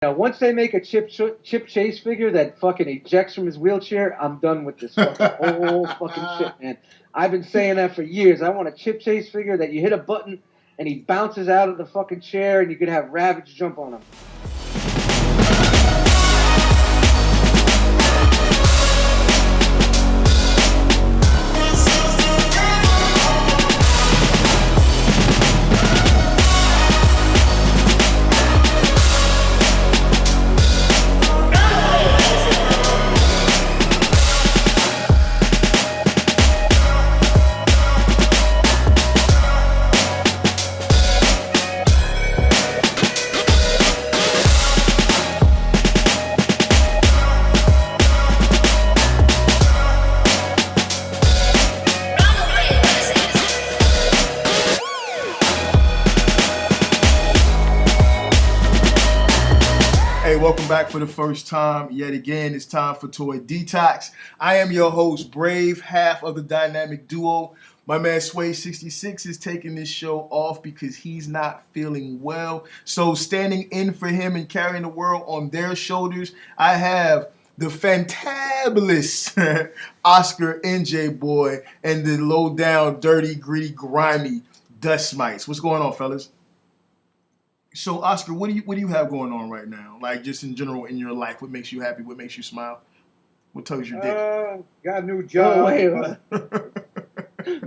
Now, once they make a Chip Chase figure that fucking ejects from his wheelchair, I'm done with this fucking whole fucking shit, man. I've been saying that for years. I want a Chip Chase figure that you hit a button and he bounces out of the fucking chair and you could have Ravage jump on him. Welcome back for the first time. Yet again, it's time for Toy Detox. I am your host, Brave, half of the dynamic duo. My man Sway66 is taking this show off because he's not feeling well. So standing in for him and carrying the world on their shoulders, I have the fantabulous Oscar NJBoy and the low down, dirty, gritty, grimy Dustmightz. What's going on, fellas? So, Oscar, what do you have going on right now? Like, just in general in your life, what makes you happy? What makes you smile? What tugs your dick? Got a new job. Oh, wait.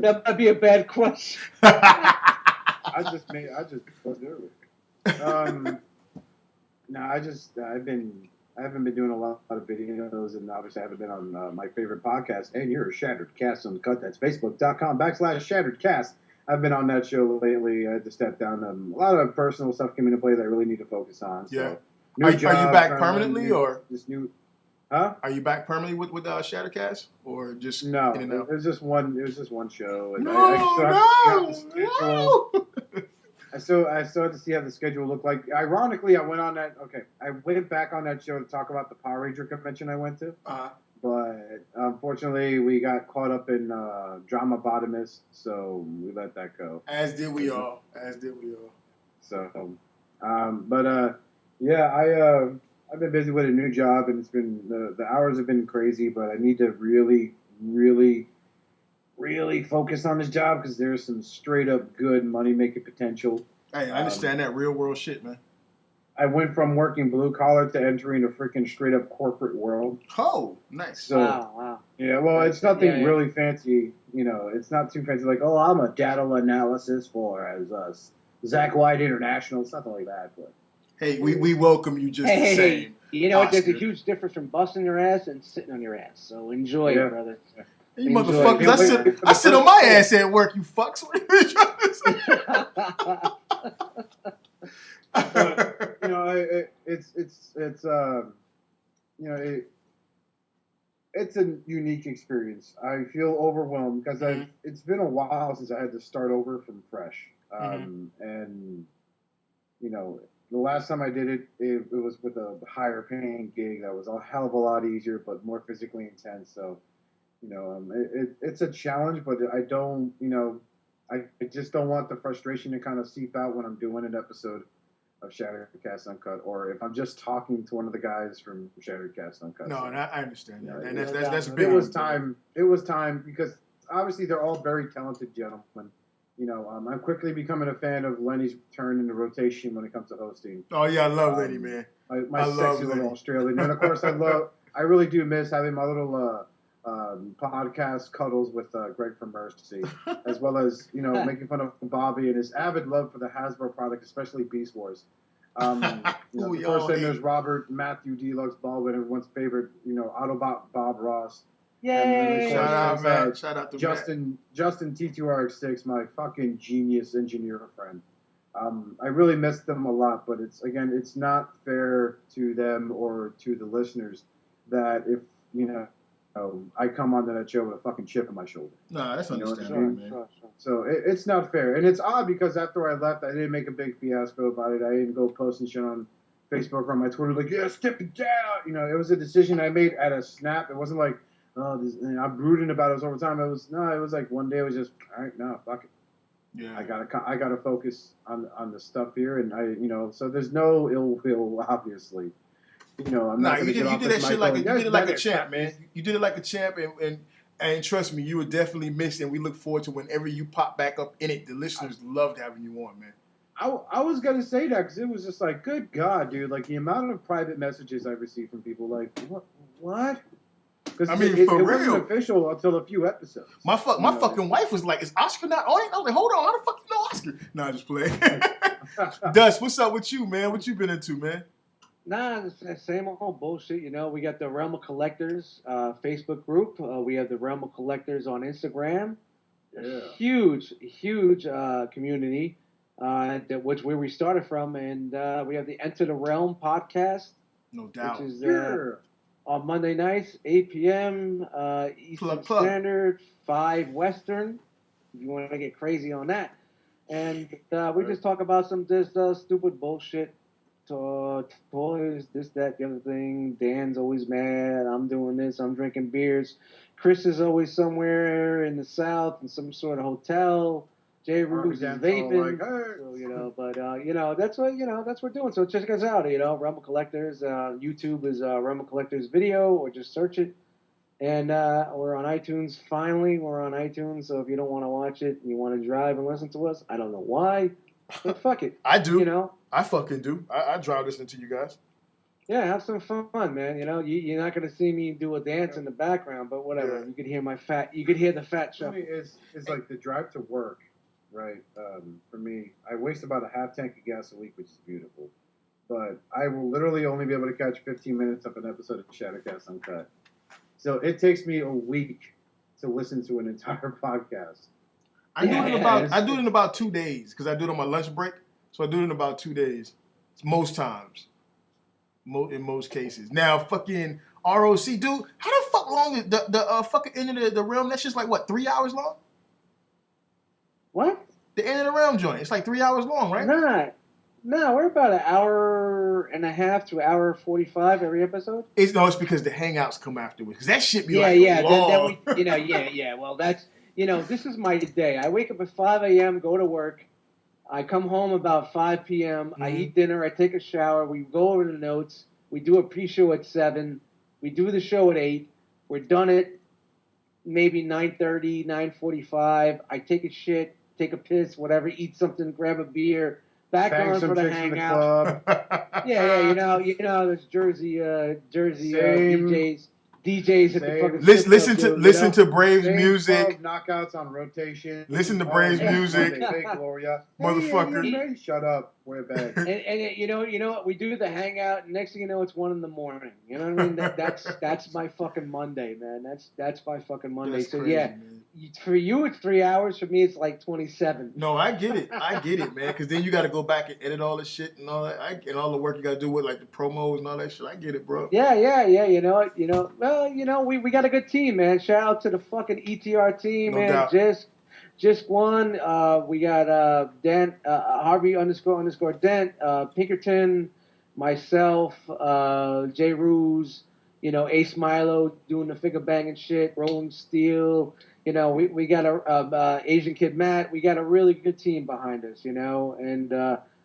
That might be a bad question. I just was nervous. No, I haven't been doing a lot of videos, and obviously I haven't been on my favorite podcast. And you're a ShatteredCast Uncut. That's Facebook.com/ShatteredCast. I've been on that show lately. I had to step down. A lot of personal stuff came into play that I really need to focus on. So, yeah. Are you back permanently, or this new? Huh? Are you back permanently with ShatteredCast, or just no? In and out? It was just one. It was just one show. And No. I still had to see how the schedule looked like. Ironically, I went on that. Okay, I went back on that show to talk about the Power Ranger convention I went to. But unfortunately, we got caught up in drama bottomist, so we let that go. As did we all. So, I've been busy with a new job, and it's been the hours have been crazy. But I need to really, really, really focus on this job because there's some straight up good money making potential. Hey, I understand that real world shit, man. I went from working blue collar to entering a freaking straight up corporate world. Oh, nice. So, wow. Yeah, well, it's nothing really fancy. You know, it's not too fancy. Like, oh, I'm a data analysis for as Zach White International. It's nothing like that. But hey, we welcome you just the same. Hey, you know what? There's a huge difference from busting your ass and sitting on your ass. So enjoy it, brother. Yeah. You motherfuckers! I sit on my ass at work. You fucks. What are you trying to say? But, it's a unique experience. I feel overwhelmed because it's been a while since I had to start over from fresh. And the last time I did it, it was with a higher paying gig that was a hell of a lot easier, but more physically intense. So, it's a challenge, but I don't, I just don't want the frustration to kind of seep out when I'm doing an episode of ShatteredCast Uncut, or if I'm just talking to one of the guys from ShatteredCast Uncut. No, and I understand that, and that's big. It was time because obviously they're all very talented gentlemen. I'm quickly becoming a fan of Lenny's turn in the rotation when it comes to hosting. Oh yeah, I love Lenny, man. My sexy little Australian, and of course I really do miss having my little podcast cuddles with Greg from Mercy, as well as making fun of Bobby and his avid love for the Hasbro product, especially Beast Wars. Of course, then there's Robert Matthew Deluxe Baldwin, everyone's favorite, Autobot Bob Ross. Yay! Shout out, man! Shout out to Justin T2RX6, my fucking genius engineer friend. I really miss them a lot, but it's not fair to them or to the listeners that if I come onto that show with a fucking chip on my shoulder. Nah, that's understandable, man. Sure. So it's not fair. And it's odd because after I left, I didn't make a big fiasco about it. I didn't go posting shit on Facebook or on my Twitter like, yeah, step it down. It was a decision I made at a snap. It wasn't like, I'm brooding about it over time. It was like one day it was just, all right, no, fuck it. Yeah. I gotta focus on the stuff here, and so there's no ill will, obviously. I'm not gonna get off you did this that shit mic like going, you did it like a "Yes, champ, better, man. You did it like a champ, and trust me, you were definitely missed, and we look forward to whenever you pop back up in it. The listeners loved having you on, man. I was gonna say that because it was just like, good God, dude! Like the amount of private messages I received from people, like, what? Because it for wasn't real. official until a few episodes. My fucking wife was like, "Is Oscar not on it?" I was like, "Hold on, how the fuck you know Oscar?" Nah, just play. Dust, what's up with you, man? What you been into, man? Nah, it's the same old bullshit. We got the Realm of Collectors Facebook group. We have the Realm of Collectors on Instagram. Yeah. Huge community, where we started from, and we have the Enter the Realm podcast, No doubt. which is on Monday nights, 8 p.m. Eastern Standard, 5 Western. If you want to get crazy on that, and we just talk about some stupid bullshit. Toys, this, that, the other thing. Dan's always mad. I'm doing this. I'm drinking beers. Chris is always somewhere in the South in some sort of hotel. Jay Ruse is vaping. So, that's what we're doing. So check us out. Realm of Collectors. YouTube is Realm of Collectors Video, or just search it. And we're on iTunes. Finally, we're on iTunes. So if you don't want to watch it and you want to drive and listen to us, I don't know why, but fuck it. I do. I fucking do. I drive listening to you guys. Yeah, have some fun, man. You're not gonna see me do a dance in the background, but whatever. Yeah. You could hear the fat shuffle. It's like the drive to work, right? For me, I waste about a half tank of gas a week, which is beautiful. But I will literally only be able to catch 15 minutes of an episode of ShatteredCast Uncut. So it takes me a week to listen to an entire podcast. I do it in about 2 days because I do it on my lunch break. So I do it in about 2 days. Most times. In most cases. Now, fucking ROC, dude, how the fuck long is the fucking end of the realm? That's just like, what, 3 hours long? What? The end of the realm joint. It's like 3 hours long, right? No, we're about an hour and a half to hour 45 every episode. It's because the hangouts come afterwards. Because that shit be long. Then well, that's, this is my day. I wake up at 5 a.m., go to work. I come home about 5 p.m. Mm-hmm. I eat dinner. I take a shower. We go over the notes. We do a pre-show at 7. We do the show at 8. We're done at maybe 9:30, 9:45. I take a shit, take a piss, whatever, eat something, grab a beer, back on for the hangout. Yeah, there's Jersey DJs at the fucking listen to Braves music. Knockouts on rotation. Listen to Braves music. Hey, Gloria. Motherfucker. Hey, shut up. We're back. And you know what? We do the hangout, and next thing you know, it's 1 a.m. You know what I mean? That's my fucking Monday, man. That's my fucking Monday. That's so crazy, yeah, man. For you it's 3 hours. For me, it's like 27. No, I get it, man. Because then you got to go back and edit all the shit and all that, and all the work you got to do with like the promos and all that shit. I get it, bro. Yeah. You know what? Well, we got a good team, man. Shout out to the fucking ETR team, no man. Doubt. Just won. We got Dent, Harvey __ Dent, Pinkerton, myself, Jay Ruse, Ace Milo doing the figure banging shit, Rolling Steel. We got a Asian kid Matt. We got a really good team behind us, and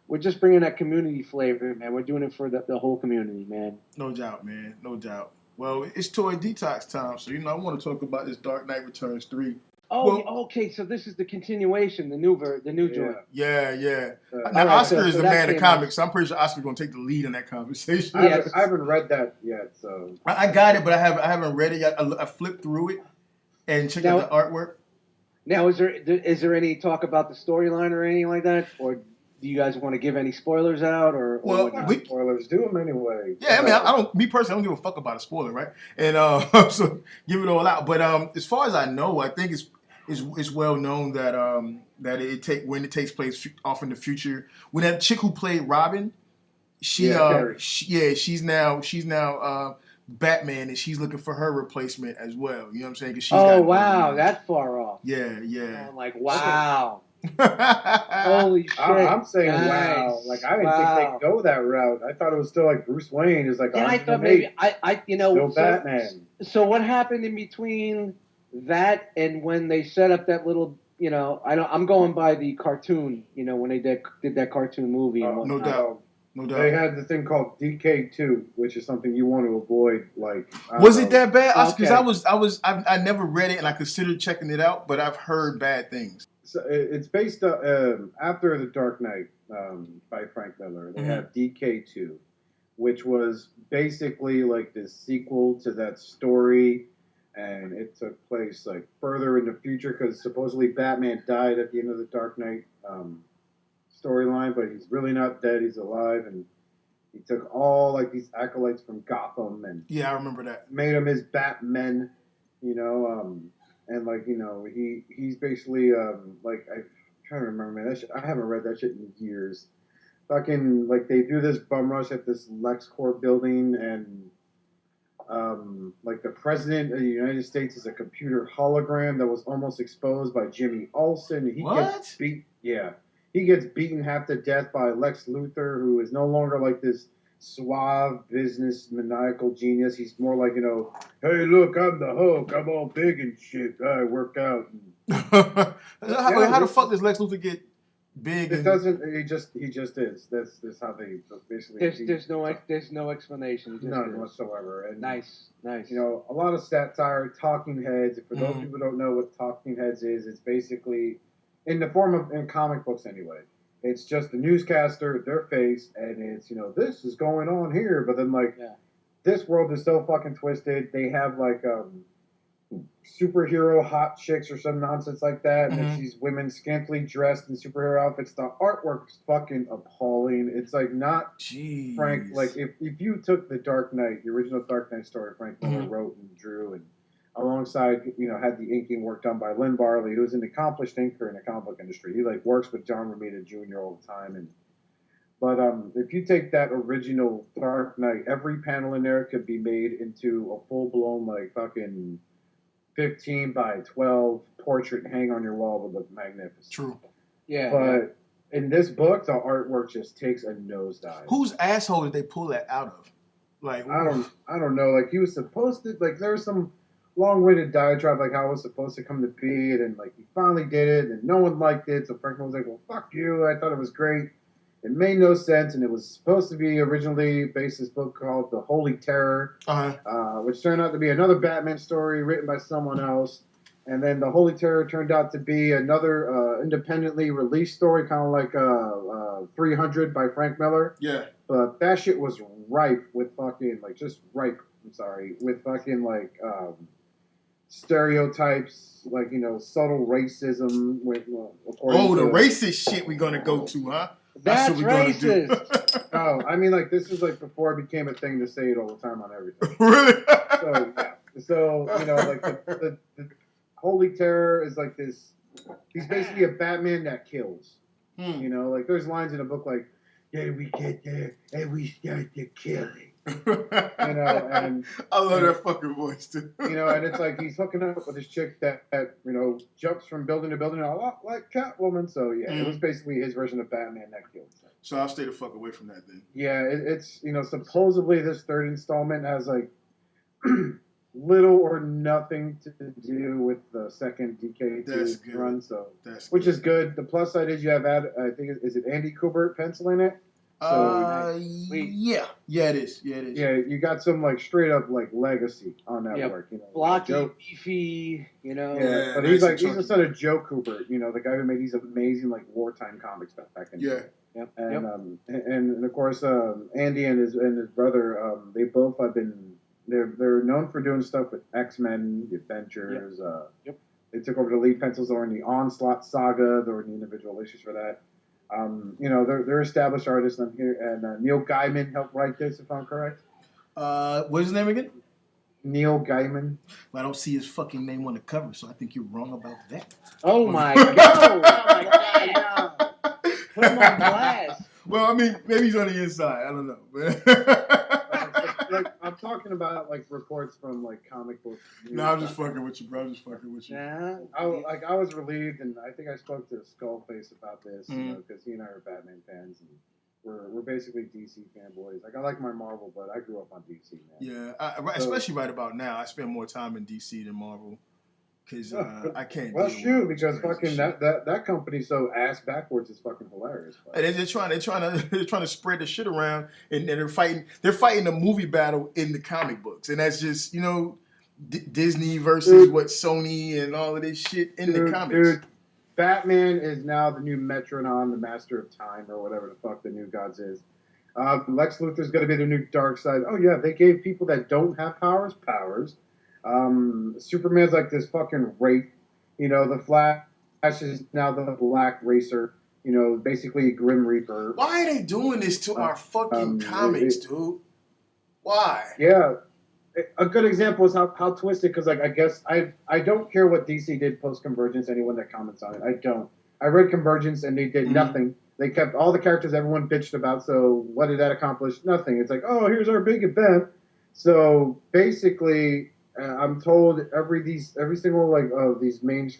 we're just bringing that community flavor, man. We're doing it for the whole community, man. No doubt, man. No doubt. Well, it's Toy Detox time, so I want to talk about this Dark Knight Returns 3. Oh, okay. So this is the continuation, the new joint. Yeah. Now Oscar is the man of comics, so I'm pretty sure Oscar's gonna take the lead in that conversation. I haven't read that yet, so I got it, but I haven't read it yet. I flipped through it and checked out the artwork. Now, is there any talk about the storyline or anything like that, or do you guys want to give any spoilers out, or spoilers? Do them anyway. Yeah, I don't. Me personally, I don't give a fuck about a spoiler, right? And so give it all out. But as far as I know, I think it's well known that when it takes place off in the future, when that chick who played Robin, she's now Batman, and she's looking for her replacement as well. You know what I'm saying? 'Cause she's that far off. Yeah. I'm like, wow. Holy shit! I'm saying wow. Like I didn't think they'd go that route. I thought it was still like Bruce Wayne is like. Yeah, I thought maybe still Batman. So what happened in between that and when they set up that little you know, I'm going by the cartoon. You know, when they did that cartoon movie and No whatnot. doubt. No doubt. They had the thing called DKII, which is something you want to avoid. Like, Was it that bad? Because Okay. I never read it and I considered checking it out, but I've heard bad things. So it's based after The Dark Knight by Frank Miller. They have DK2, which was basically like this sequel to that story, and it took place like further in the future because supposedly Batman died at the end of the Dark Knight storyline, but he's really not dead. He's alive, and he took all like these acolytes from Gotham and Yeah, I remember that. made them his Batmen, you know, and like he's basically like I'm trying to remember, man. That shit, I haven't read that shit in years. Fucking like they do this bum rush at this LexCorp building, and like the president of the United States is a computer hologram that was almost exposed by Jimmy Olsen. He gets beat. Yeah, he gets beaten half to death by Lex Luthor, who is no longer like this suave business maniacal genius. He's more like, hey, look, I'm the Hulk. I'm all big and shit. I work out. How the fuck does Lex Luthor get big? It doesn't. He just is. That's how they basically. There's no explanation. None whatsoever. And nice. A lot of satire, talking heads. For those people who don't know what talking heads is, it's basically in the form of in comic books anyway. It's just the newscaster, their face, and it's this is going on here. But then this world is so fucking twisted. They have like superhero hot chicks or some nonsense like that, and it's these women scantily dressed in superhero outfits. The artwork's fucking appalling. It's like not Frank. Like if you took the Dark Knight, the original Dark Knight story Frank Miller wrote and drew, and alongside had the inking work done by Lynn Barley, who's an accomplished inker in the comic book industry. He works with John Romita Jr. all the time, but if you take that original Dark Knight, every panel in there could be made into a full blown like fucking 15 by 12 portrait hang on your wall would look magnificent. True. Yeah. But in this book, the artwork just takes a nosedive. Whose asshole did they pull that out of? Like I don't know. Like he was supposed to. Like there was some long-winded diatribe like how it was supposed to come to be, and like he finally did it, and no one liked it. So Frank was like, "Well, fuck you." I thought it was great. It made no sense, and it was supposed to be originally based this book called The Holy Terror, which turned out to be another Batman story written by someone else. And then The Holy Terror turned out to be another independently released story, kind of like 300 by Frank Miller. Yeah. But that shit was rife with fucking, with fucking, stereotypes, subtle racism. The racist shit we're going to go to, huh? That's what we're racist. Gonna do. Oh, I mean, this is before it became a thing to say it all the time on everything. Really? So the Holy Terror is like this. He's basically a Batman that kills. There's lines in the book like, "Yeah, we get there and we start to killing." And I love that fucking voice too. And it's like he's hooking up with this chick that jumps from building to building a lot like Catwoman. So yeah, it was basically his version of Batman that killed. So I'll stay the fuck away from that then. Yeah, it's supposedly this third installment has like little or nothing to do with the second DKIII run. So which is good. The plus side is you have I think is it Andy Kubert penciling it. So, yeah, it is. Yeah, you got some straight up legacy on that work. Blocky, beefy, Yeah, but he's the son of Joe Kubert, the guy who made these amazing wartime comics back in the day. Yep. And of course Andy and his brother they both have been they're known for doing stuff with X-Men, the Adventures. They took over the lead pencils during the Onslaught saga. There were the individual issues for that. They're established artists here, and Neil Gaiman helped write this, if I'm correct. What's his name again? Neil Gaiman. I don't see his fucking name on the cover, so I think you're wrong about that. Oh my god! Put him on blast. Well, I mean, maybe he's on the inside. I don't know. I'm talking about reports from comic books. No, I'm just fucking with you, bro. I'm just fucking with you. Yeah. I was relieved, and I think I spoke to Skullface about this, because he and I are Batman fans, and we're basically DC fanboys. I like my Marvel, but I grew up on DC, man. Yeah, especially right about now. I spend more time in DC than Marvel. because I can't. Well, deal with shoot, all this because crazy fucking shit. that company so ass backwards is fucking hilarious. And they're trying to spread the shit around, and they're fighting a movie battle in the comic books, and that's just Disney versus what Sony and all of this shit in the comics. Dude, Batman is now the new Metronom, the Master of Time, or whatever the fuck the new gods is. Lex Luthor's going to be the new Darkseid. Oh yeah, they gave people that don't have powers. Superman's like this fucking wraith. The Flash is now the Black Racer. Basically Grim Reaper. Why are they doing this to our fucking comics, dude? Why? Yeah. A good example is how twisted, because I guess I don't care what DC did post Convergence. Anyone that comments on it, I don't. I read Convergence and they did nothing. They kept all the characters everyone bitched about. So what did that accomplish? Nothing. It's like, oh, here's our big event. So basically, I'm told every single of these main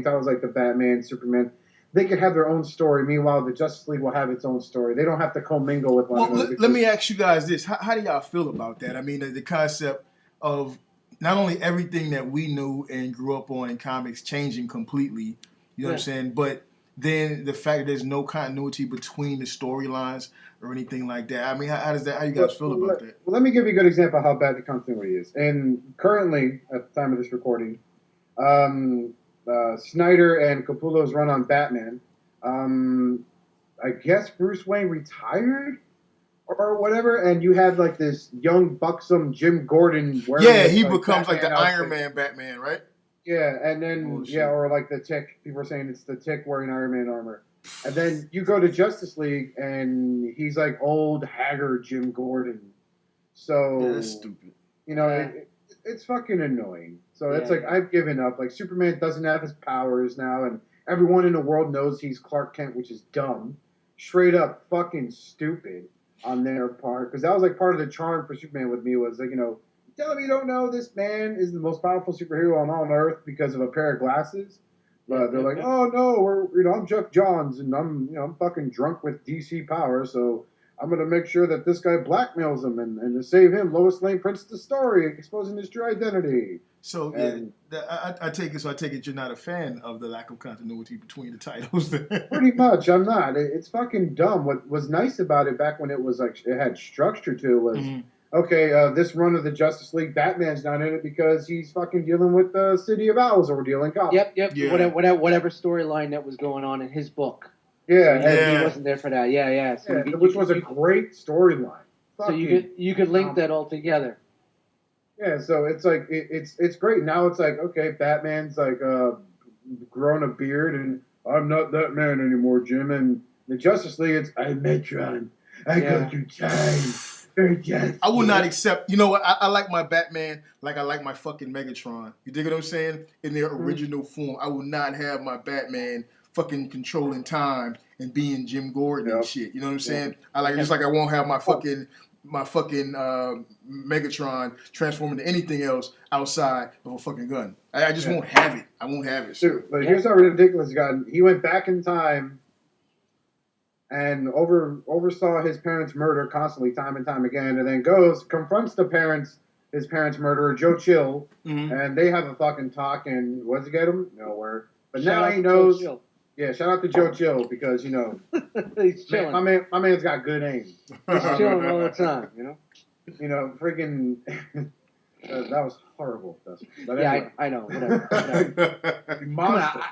titles like the Batman, Superman, they could have their own story. Meanwhile, the Justice League will have its own story. They don't have to commingle with one another. Let me ask you guys this. How do y'all feel about that? I mean, the concept of not only everything that we knew and grew up on in comics changing completely, you know what I'm saying? But then the fact that there's no continuity between the storylines or anything like that. I mean, how you guys feel about that? Well, let me give you a good example of how bad the continuity is. And currently, at the time of this recording, Snyder and Capullo's run on Batman, I guess Bruce Wayne retired or whatever, and you have like this young, buxom Jim Gordon wearing he becomes like the Iron Man Batman, right? Yeah, and then, or like the Tick. People are saying it's the Tick wearing Iron Man armor. And then you go to Justice League, and he's like old, haggard Jim Gordon. So, that's stupid. It's fucking annoying. So it's like, I've given up. Like, Superman doesn't have his powers now, and everyone in the world knows he's Clark Kent, which is dumb. Straight up fucking stupid on their part. Because that was like part of the charm for Superman with me was like, tell me you don't know this man is the most powerful superhero on Earth because of a pair of glasses. But they're like, oh no, I'm Jeff Johns and I'm fucking drunk with DC power, so I'm gonna make sure that this guy blackmails him and to save him, Lois Lane prints the story, exposing his true identity. So I take it you're not a fan of the lack of continuity between the titles. Pretty much, I'm not. It's fucking dumb. What was nice about it back when it was like it had structure to it was. Okay, this run of the Justice League, Batman's not in it because he's fucking dealing with the City of Owls ordeal cop. Yep. Yeah. Whatever storyline that was going on in his book. Yeah. He wasn't there for that. Yeah. So which was a great storyline. So you could link that all together. Yeah, so it's like it's great. Now it's like, okay, Batman's like grown a beard and I'm not that man anymore, Jim. And the Justice League, it's I'm Metron. I go through time. I will not accept. You know what? I like my Batman like I like my fucking Megatron. You dig what I'm saying? In their original form, I will not have my Batman fucking controlling time and being Jim Gordon and shit. You know what I'm saying? I like just like I won't have my fucking Megatron transform into anything else outside of a fucking gun. I just won't have it. I won't have it. Dude, but here's how ridiculous it got. He went back in time and oversaw his parents' murder constantly, time and time again, and then confronts his parents' murderer, Joe Chill, and they have a fucking talk, and what does it get him? Nowhere. But now he knows. Yeah, shout out to Joe Chill, because, he's chilling. My man's got good aim. He's chilling all the time, Freaking... that was horrible. But anyway. I know. Whatever.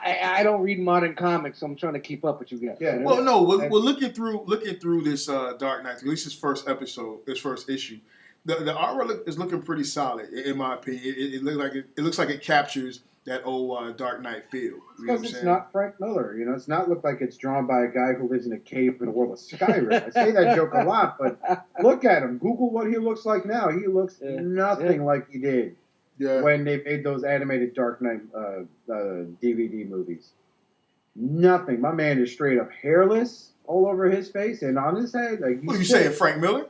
I don't read modern comics, so I'm trying to keep up with you guys. Yeah. Well, no, we're looking through this Dark Knight, at least his first issue. The artwork is looking pretty solid, in my opinion. It looks like it captures that old Dark Knight feel. Because it's not Frank Miller. It's not look like it's drawn by a guy who lives in a cave in the world of Skyrim. I say that joke a lot, but look at him. Google what he looks like now. He looks nothing like he did when they made those animated Dark Knight DVD movies. Nothing. My man is straight up hairless all over his face and on his head. Like, what are you saying, Frank Miller?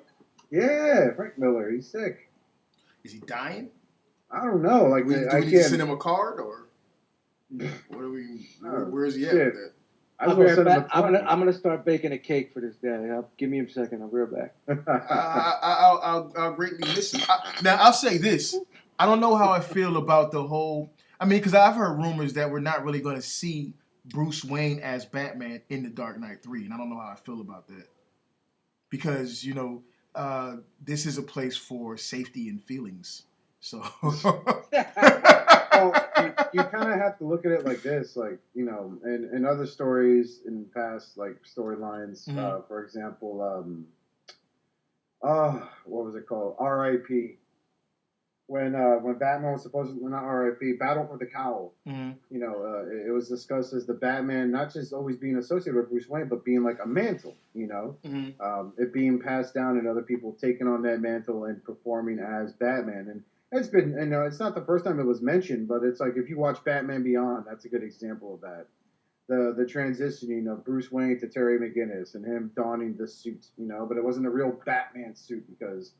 Yeah, Frank Miller. He's sick. Is he dying? I don't know. Like, do we need to send him a card, or what do we? Where is he at with that? I'm gonna start baking a cake for this guy. Give me a second. I'll be right back. I'll greatly listen. Now I'll say this. I don't know how I feel about the whole. I mean, because I've heard rumors that we're not really going to see Bruce Wayne as Batman in The Dark Knight 3, and I don't know how I feel about that. Because, this is a place for safety and feelings. So... Well, you kind of have to look at it like this, in other stories in past storylines. For example, what was it called? R.I.P. When Batman was supposedly not R.I.P. Battle for the Cowl. It was discussed as the Batman not just always being associated with Bruce Wayne, but being like a mantle. It being passed down and other people taking on that mantle and performing as Batman. And it's been, it's not the first time it was mentioned, but it's like if you watch Batman Beyond, that's a good example of that. The transitioning of Bruce Wayne to Terry McGinnis and him donning the suit, but it wasn't a real Batman suit because,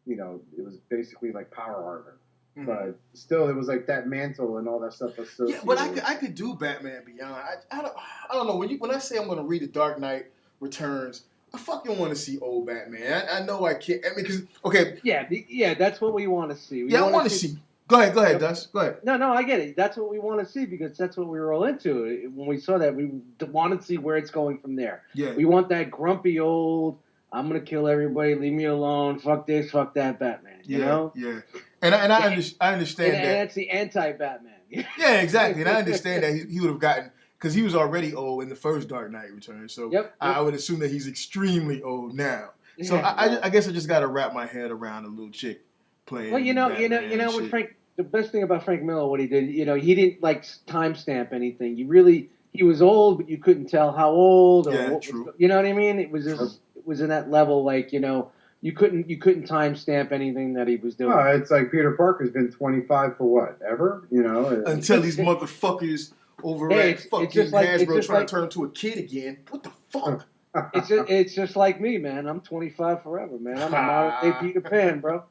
it was basically like power armor. But still, it was like that mantle and all that stuff. Yeah, but I could do Batman Beyond. I don't know when I say I'm going to read The Dark Knight Returns. I fucking want to see old Batman. I know I can't. I mean, because okay. Yeah, that's what we want to see. I want to see. Go ahead, Dust. Go ahead. No, I get it. That's what we want to see because that's what we were all into. When we saw that, we wanted to see where it's going from there. Yeah. We want that grumpy old, I'm gonna kill everybody, leave me alone, fuck this, fuck that Batman. You know? Yeah. And I understand that. And that's the anti-Batman. Yeah, exactly. And I understand that he would have gotten. Because he was already old in the first Dark Knight Returns, so I would assume that he's extremely old now. So I guess I just got to wrap my head around a little chick playing. Well, with Frank, the best thing about Frank Miller, what he did, he didn't timestamp anything. He was old, but you couldn't tell how old. Or true. You know what I mean? It was it was in that level, you couldn't timestamp anything that he was doing. No, it's like Peter Parker's been 25 for what ever, until these motherfuckers. Over at fucking Hasbro trying to turn into a kid again. What the fuck? It's just like me, man. I'm 25 forever, man. I'm a modern day Peter Pan, bro.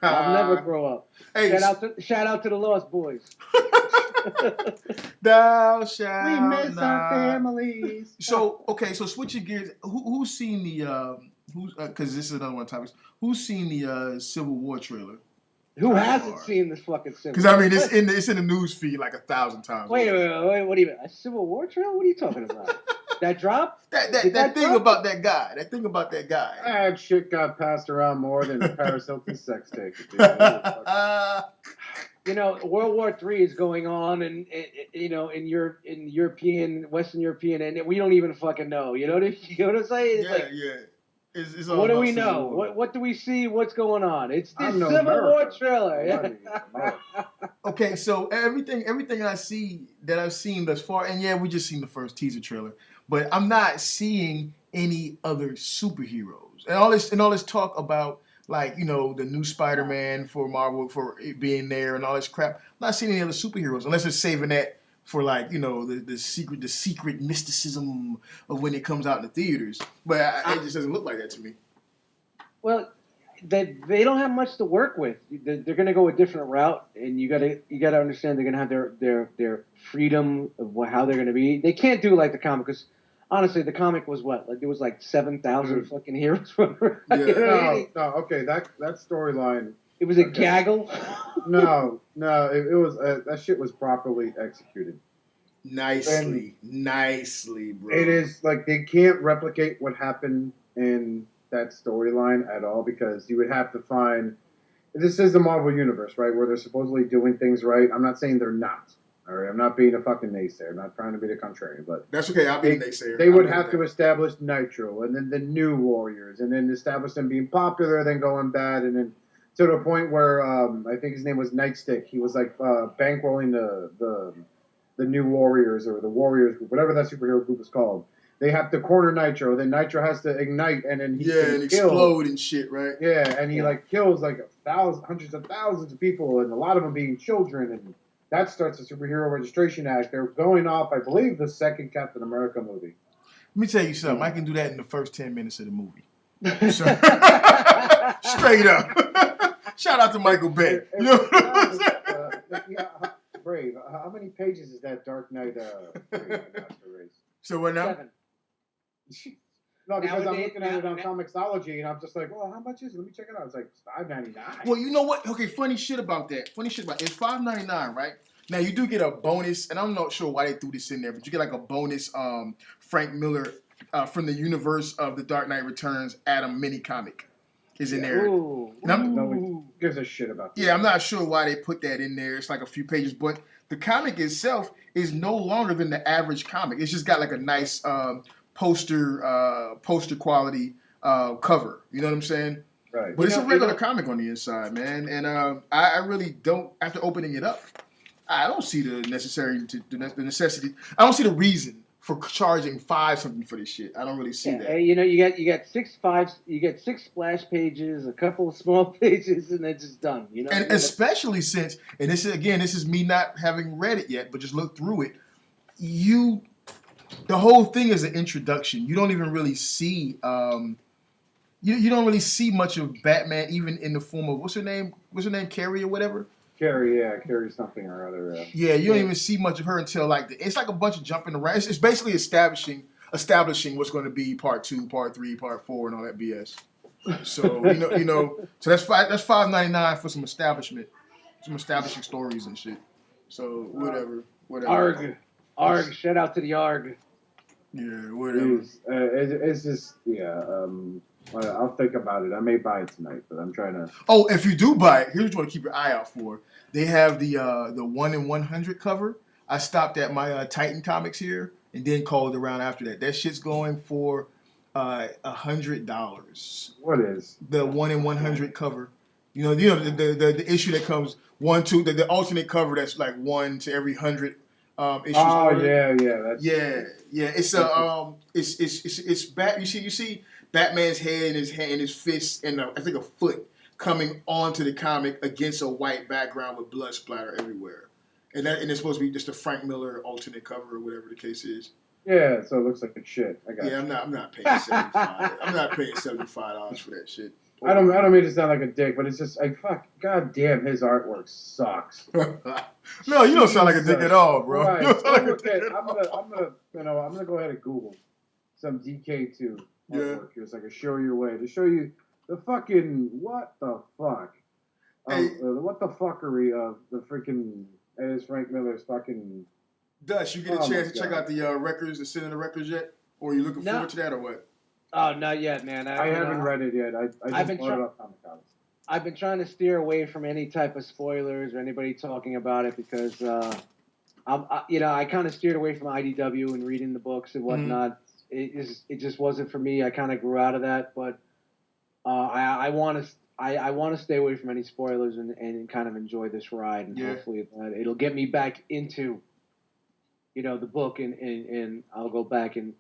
I'll never grow up. Hey, shout out to the Lost Boys. Thou shalt we miss our families. So switching gears. Who's seen the because this is another one of the topics. Who's seen the Civil War trailer? Who hasn't seen this fucking Civil War? Because it's in the news feed like 1,000 times. Wait, what do you mean? A Civil War trailer? What are you talking about? That drop? That thing drop? About that guy. That thing about that guy. That shit got passed around more than Paris Hilton's sex tape. World War III is going on, and in Western European, and we don't even fucking know. You know what I'm saying? Yeah. It's what do we know? What do we see? What's going on? It's the Civil War trailer. Okay, so everything I've seen thus far, and we just seen the first teaser trailer, but I'm not seeing any other superheroes. And all this talk about the new Spider-Man for Marvel for it being there and all this crap. I'm not seeing any other superheroes unless they're saving that for the secret mysticism of when it comes out in the theaters, but it just doesn't look like that to me. Well, they don't have much to work with. They're going to go a different route, and you got to understand they're going to have their freedom of how they're going to be. They can't do like the comic because honestly, the comic was what there was 7,000 fucking heroes. Okay, that storyline. It was a gaggle. No, it was that shit was properly executed. Nicely, bro. It is they can't replicate what happened in that storyline at all because you would have to find. This is the Marvel universe, right, where they're supposedly doing things right. I'm not saying they're not. All right, I'm not being a fucking naysayer. I'm not trying to be the contrary, but that's okay. I'll be a naysayer. They would have to establish Nitro and then the new Warriors, and then establish them being popular, then going bad, and then. To the point where I think his name was Nightstick. He was bankrolling the new Warriors or the Warriors group, whatever that superhero group is called. They have to corner Nitro. Then Nitro has to ignite, and then he can explode and shit, right? Yeah, and he kills hundreds of thousands of people, and a lot of them being children, and that starts the Superhero Registration Act. They're going off, I believe, the second Captain America movie. Let me tell you something. I can do that in the first 10 minutes of the movie. Straight up. Shout out to Michael Bay. You know what I'm saying? Brave. How many pages is that Dark Knight race? So what now? 7. No, because I'm looking at it on Comixology, and I'm just like, well, how much is it? Let me check it out. It's $5.99. Well, you know what? Okay, funny shit about that. It's $5.99, right? Now you do get a bonus, and I'm not sure why they threw this in there, but you get like a bonus Frank Miller from the universe of The Dark Knight Returns Adam mini comic is in there. Ooh. No one gives a shit about that. Yeah, I'm not sure why they put that in there. It's like a few pages, but the comic itself is no longer than the average comic. It's just got like a nice poster quality cover. You know what I'm saying? Right. But it's a regular comic on the inside, man. And I really don't, after opening it up, I don't see the necessity. I don't see the reason for charging $5 something for this shit. I don't really see that. You get 6 splash pages, a couple of small pages, and it's just done. You know, and especially since, and this is me not having read it yet, but just look through it. The whole thing is an introduction. You don't even really see. You don't really see much of Batman, even in the form of what's her name, Carrie or whatever. Carrie something or other. Yeah, you don't even see much of her until it's like a bunch of jumping around. It's basically establishing what's going to be part 2, part 3, part 4, and all that BS. So so that's $5.99 for some establishing stories and shit. So whatever. Arg, shout out to the Arg. Yeah, whatever. It's just I'll think about it. I may buy it tonight, but I'm trying to. Oh, if you do buy it, here's what you want to keep your eye out for. They have the 1 in 100 cover. I stopped at my Titan Comics here and then called around after that. That shit's going for $100. What is the 1 in 100 cover? The issue that comes 1, 2, the alternate cover that's like 1 to every 100 issues. Oh yeah, It's it's bad. You see Batman's head and his fist and I think a foot coming onto the comic against a white background with blood splatter everywhere, and it's supposed to be just a Frank Miller alternate cover or whatever the case is. Yeah, so it looks like it's shit. I got you. I'm not paying $75. I'm not paying $75 for that shit. I don't mean to sound like a dick, but it's just like fuck. God damn, his artwork sucks. No, you don't sound like a dick at all, bro. Right. You don't sound like a Okay, dick at I'm gonna go ahead and Google some DKIII artwork here so I can show you a way to show you the fucking what the fuck. What the fuckery of the freaking is Frank Miller's fucking. Dust, you get a chance to check out the records, the Sin of the Records yet? Or are you looking forward to that or what? Oh, not yet, man. I haven't read it yet. I've been brought it up Comic Cons. I've been trying to steer away from any type of spoilers or anybody talking about it because, I kind of steered away from IDW and reading the books and whatnot. It just wasn't for me. I kind of grew out of that, but I want to stay away from any spoilers and kind of enjoy this ride, and hopefully it'll get me back into, the book and I'll go back and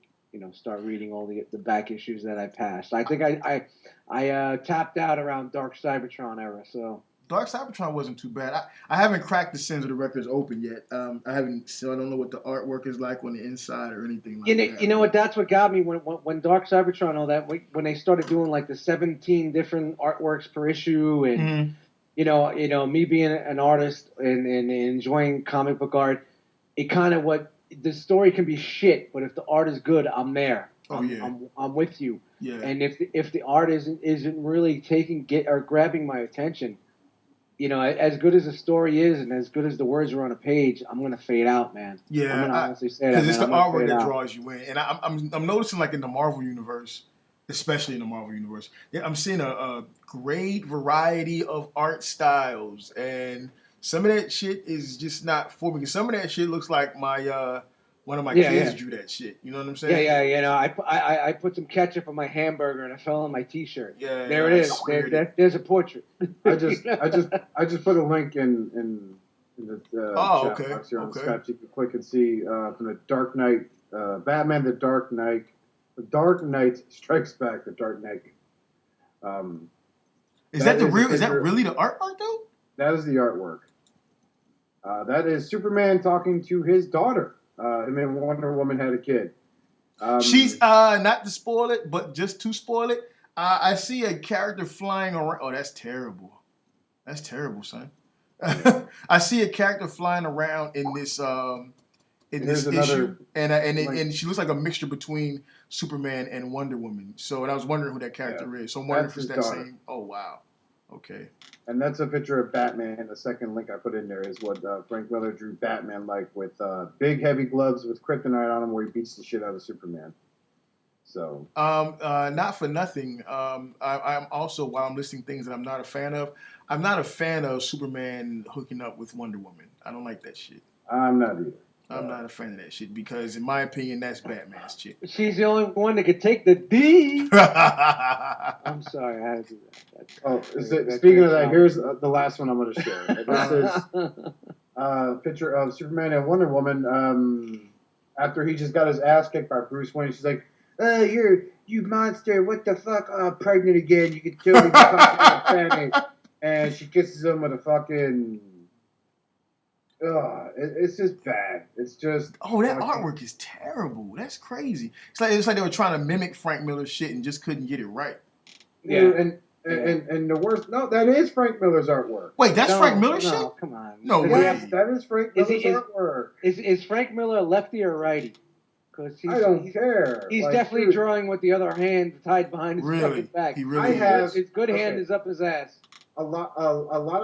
start reading all the back issues that I passed. I think I tapped out around Dark Cybertron era. So Dark Cybertron wasn't too bad. I haven't cracked the Sins of the Records open yet. I don't know what the artwork is like on the inside or anything like that. You know what? That's what got me when Dark Cybertron and all that. When they started doing like the 17 different artworks per issue, and me being an artist and enjoying comic book art, it kind of the story can be shit, but if the art is good, I'm there. I'm with you. Yeah. And if the art isn't really grabbing my attention, as good as the story is and as good as the words are on a page, I'm gonna fade out, man. Yeah, I'm gonna honestly say that. Because it's the artwork that draws you in, and I'm noticing like in the Marvel universe, especially in the Marvel universe, I'm seeing a great variety of art styles, and some of that shit is just not for me. Because some of that shit looks like my one of my kids drew that shit. You know what I'm saying? Yeah. I put some ketchup on my hamburger and it fell on my T-shirt. Yeah, there it is. There's a portrait. I just put a link in the chat box here on Skype so you can click and see from the Dark Knight, Batman: The Dark Knight, The Dark Knight Strikes Back, The Dark Knight. Is that really the artwork though? That is the artwork. That is Superman talking to his daughter. Him and Wonder Woman had a kid. She's not to spoil it, but just to spoil it, I see a character flying around. Oh, that's terrible. That's terrible, son. I see a character flying around in this issue, and she looks like a mixture between Superman and Wonder Woman. So, and I was wondering who that character is. So I'm wondering if it's that same. Oh wow. Okay. And that's a picture of Batman. The second link I put in there is what Frank Miller drew Batman like, with big heavy gloves with kryptonite on him, where he beats the shit out of Superman. So, not for nothing. I'm also, while I'm listing things that I'm not a fan of, I'm not a fan of Superman hooking up with Wonder Woman. I don't like that shit. I'm not either. I'm not a fan of that shit because, in my opinion, that's Batman's chick. She's the only one that could take the D. I'm sorry, I had to do that. Speaking of that, here's the last one I'm going to share. This is a picture of Superman and Wonder Woman after he just got his ass kicked by Bruce Wayne. She's like, you monster, what the fuck? Oh, pregnant again. You could totally be fucking pregnant. And she kisses him with a fucking... it's just bad. It's just... Oh, that artwork is terrible. That's crazy. It's like they were trying to mimic Frank Miller's shit and just couldn't get it right. Yeah, and the worst... No, that is Frank Miller's artwork. Wait, that's Frank Miller's shit? No, come on. No way. Yes, that is Frank Miller's artwork. Is Frank Miller lefty or righty? I don't care. He's definitely drawing with the other hand tied behind his fucking back. He really is. His good hand is up his ass. A lot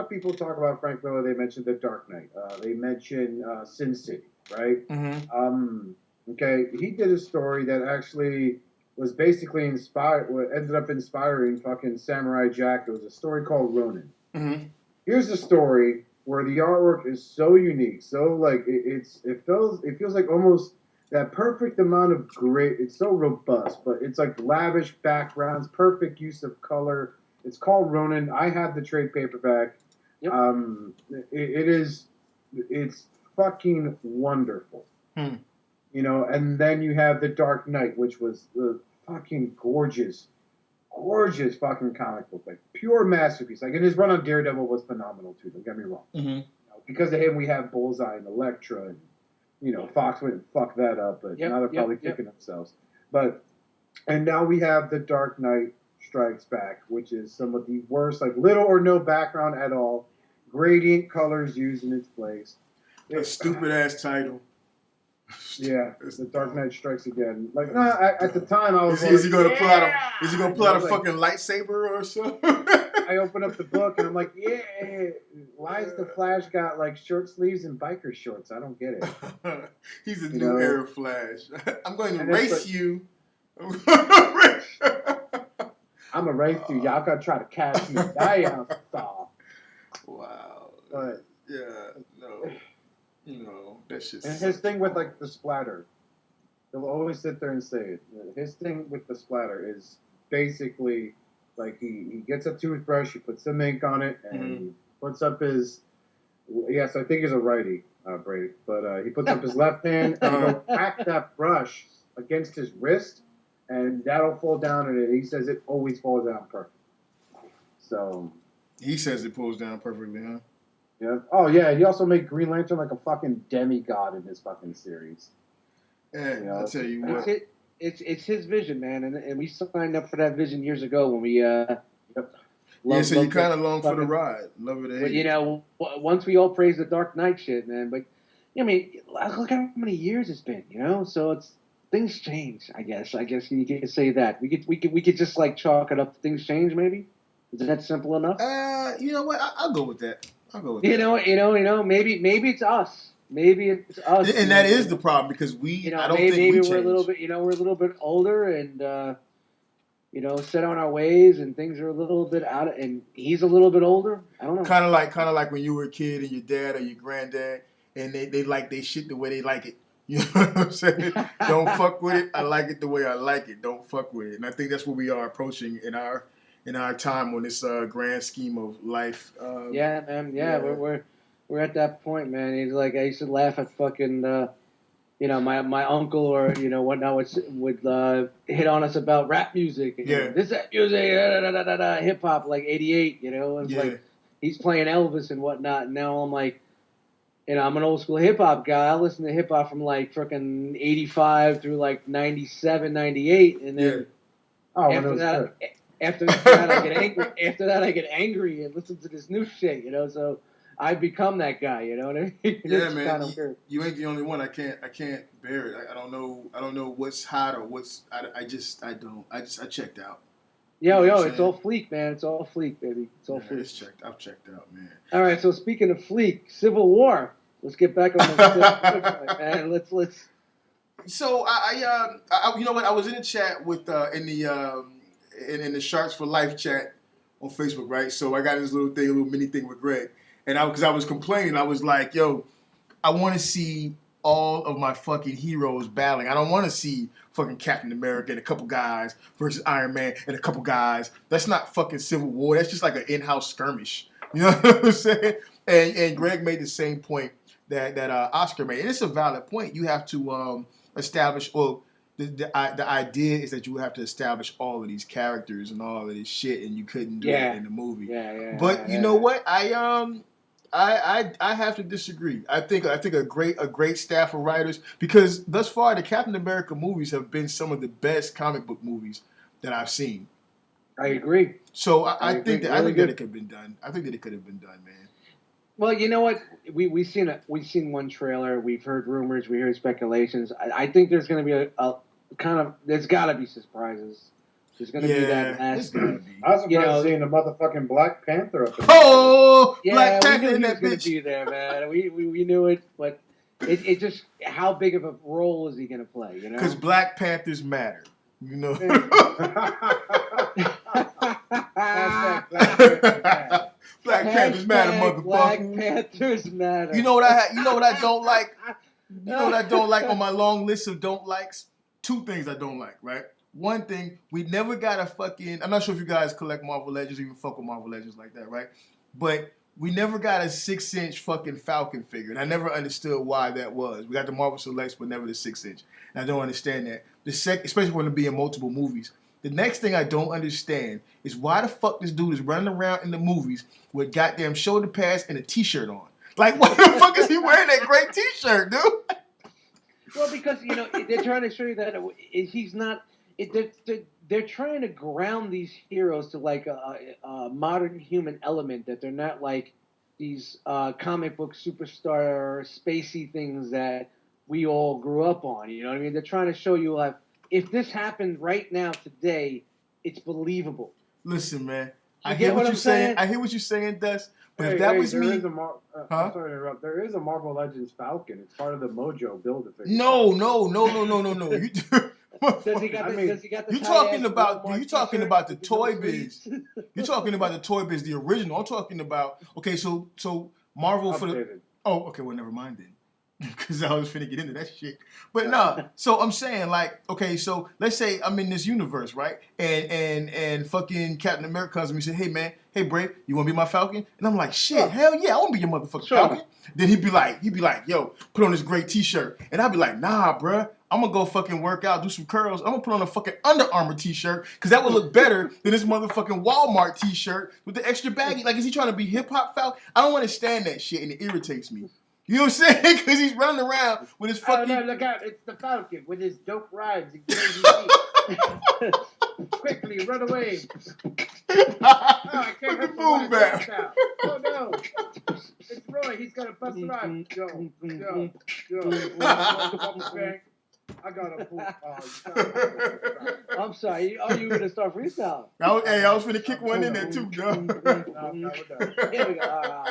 of people talk about Frank Miller. They mentioned The Dark Knight. They mentioned Sin City, right? Mm-hmm. Okay, he did a story that actually was basically ended up inspiring fucking Samurai Jack. It was a story called Ronin. Mm-hmm. Here's a story where the artwork is so unique, so like it feels like almost that perfect amount of gray. It's so robust, but it's like lavish backgrounds, perfect use of color. It's called Ronin. I have the trade paperback. Yep. It's fucking wonderful. You know, and then you have The Dark Knight, which was the fucking gorgeous fucking comic book, like pure masterpiece. Like, and his run on Daredevil was phenomenal too. Don't get me wrong. Mm-hmm. You know, because of him, we have Bullseye and Elektra, and you know, Fox went and fucked that up, but now they're probably kicking themselves. And now we have The Dark Knight Strikes Back, which is some of the worst, like little or no background at all, gradient colors used in its place. A stupid ass title. Yeah, The Dark Knight Strikes Again. Like, at the time I was. Is he gonna pull out a fucking lightsaber or something? I open up the book and I'm like, why is the Flash got like short sleeves and biker shorts? I don't get it. He's a new era Flash. I'm going to race you. I'm gonna race you. Y'all gotta try to catch me. Wow. But that's just. And his thing with like the splatter, he'll always sit there and say it. His thing with the splatter is basically like he gets a toothbrush, he puts some ink on it, and he puts up his. Yes, I think he's a righty, Brave, but he puts up his left hand and he'll whack that brush against his wrist, and that'll fall down. And he says it always falls down perfect. So he says it pulls down perfectly, huh? Yeah. Oh yeah. He also made Green Lantern like a fucking demigod in his fucking series. Yeah, you know, I'll tell you what. It's his vision, man, and we signed up for that vision years ago when we. So you kind of long for the ride, love it. But you know, once we all praise the Dark Knight shit, man. But I mean, look how many years it's been, you know. So it's things change. I guess you could say that. We could just like chalk it up to things change. Maybe is that simple enough? You know what? I'll go with that. You know. Maybe it's us. Maybe it's us. And that is the problem because we. I don't think maybe we we're a little bit. We're a little bit older and. Set on our ways, and things are a little bit out of, and he's a little bit older. I don't know. Kind of like when you were a kid and your dad or your granddad, and they like they shit the way they like it. You know what I'm saying? Don't fuck with it. I like it the way I like it. Don't fuck with it. And I think that's what we are approaching in our time on this grand scheme of life. Yeah, man. Yeah, we're at that point, man. He's like, I used to laugh at fucking. My uncle or whatnot would hit on us about rap music. That music, hip hop, like '88. It's like he's playing Elvis and whatnot. And now I'm like, I'm an old school hip hop guy. I listen to hip hop from like freaking '85 through like '97, '98, and then after that I get angry. After that I get angry and listen to this new shit. So. I become that guy, you know what I mean? Yeah, man. You ain't the only one. I can't bear it. I don't know what's hot or what's. I checked out. Yo, it's all fleek, man. It's all fleek, baby. It's all fleek. It's checked. I'm checked out, man. All right. So speaking of fleek, Civil War. Let's get back on the man. Let's. So I you know what? I was in the chat with in the Sharks for Life chat on Facebook, right? So I got this little mini thing with Greg, and because I was complaining, I was like, yo, I want to see all of my fucking heroes battling. I don't want to see fucking Captain America and a couple guys versus Iron Man and a couple guys. That's not fucking Civil War. That's just like an in-house skirmish. You know what I'm saying? And Greg made the same point that Oscar made, and it's a valid point. You have to establish. Well, the idea is that you have to establish all of these characters and all of this shit, and you couldn't do it in the movie. But you know what? I have to disagree. I think a great staff of writers, because thus far the Captain America movies have been some of the best comic book movies that I've seen. I agree. So I think that it could have been done. I think that it could have been done, man. Well, you know what? We've seen one trailer. We've heard rumors. We heard speculations. I think there's going to be a kind of, there's got to be surprises. There's going to be that last. I was surprised seeing the motherfucking Black Panther up there. Oh, yeah, Black Panther in that bitch. Going to be there, man. We knew it, but it just, how big of a role is he going to play? You know, because Black Panthers matter. You know. Black Panthers matter, motherfucker. Black Panthers matter. You know what I don't like? You know what I don't like on my long list of don't likes? Two things I don't like, right? One thing, we never got a fucking, I'm not sure if you guys collect Marvel Legends or even fuck with Marvel Legends like that, right? But we never got a 6-inch fucking Falcon figure, and I never understood why that was. We got the Marvel Selects, but never the 6-inch. And I don't understand that. Especially when it be in multiple movies. The next thing I don't understand is why the fuck this dude is running around in the movies with goddamn shoulder pads and a t-shirt on. Like, what the fuck is he wearing that great t-shirt, dude? Well, because, they're trying to show you that he's not... They're trying to ground these heroes to like a modern human element, that they're not like these comic book superstar spacey things that we all grew up on. You know what I mean? They're trying to show you like, if this happened right now today, it's believable. Listen, man, I hear what you're saying. I hear what you're saying, Dust. But if that was me, I'm sorry to interrupt. There is a Marvel Legends Falcon. It's part of the Mojo Build-A-Figure. No. Does he got the You're talking about the Toy Biz. You're talking about the Toy Biz, the original. I'm talking about so Marvel for the. Oh, okay. Well, never mind then, because I was finna get into that shit. But nah. So I'm saying like, okay, so let's say I'm in this universe, right? And fucking Captain America comes to me and says, "Hey man, hey Bray, you want to be my Falcon?" And I'm like, "Shit, hell yeah, I want to be your motherfucking Falcon." Then he'd be like, "Yo, put on this great T-shirt," and I'd be like, "Nah, bruh. I'm gonna go fucking work out, do some curls. I'm gonna put on a fucking Under Armour t-shirt because that would look better than this motherfucking Walmart t-shirt with the extra baggy." Like, is he trying to be hip hop Falcon? I don't understand that shit, and it irritates me. You know what I'm saying? Because he's running around with his fucking. Oh no! Look out! It's the Falcon with his dope rhymes and crazy feet. Quickly, run away! I can't put the boom back. Oh no! It's Roy. He's got a bust rhyme. Yo. I got a pool. I'm sorry. Are you going to start freestyling? I was finna kick one in there too, Joe. Here we go.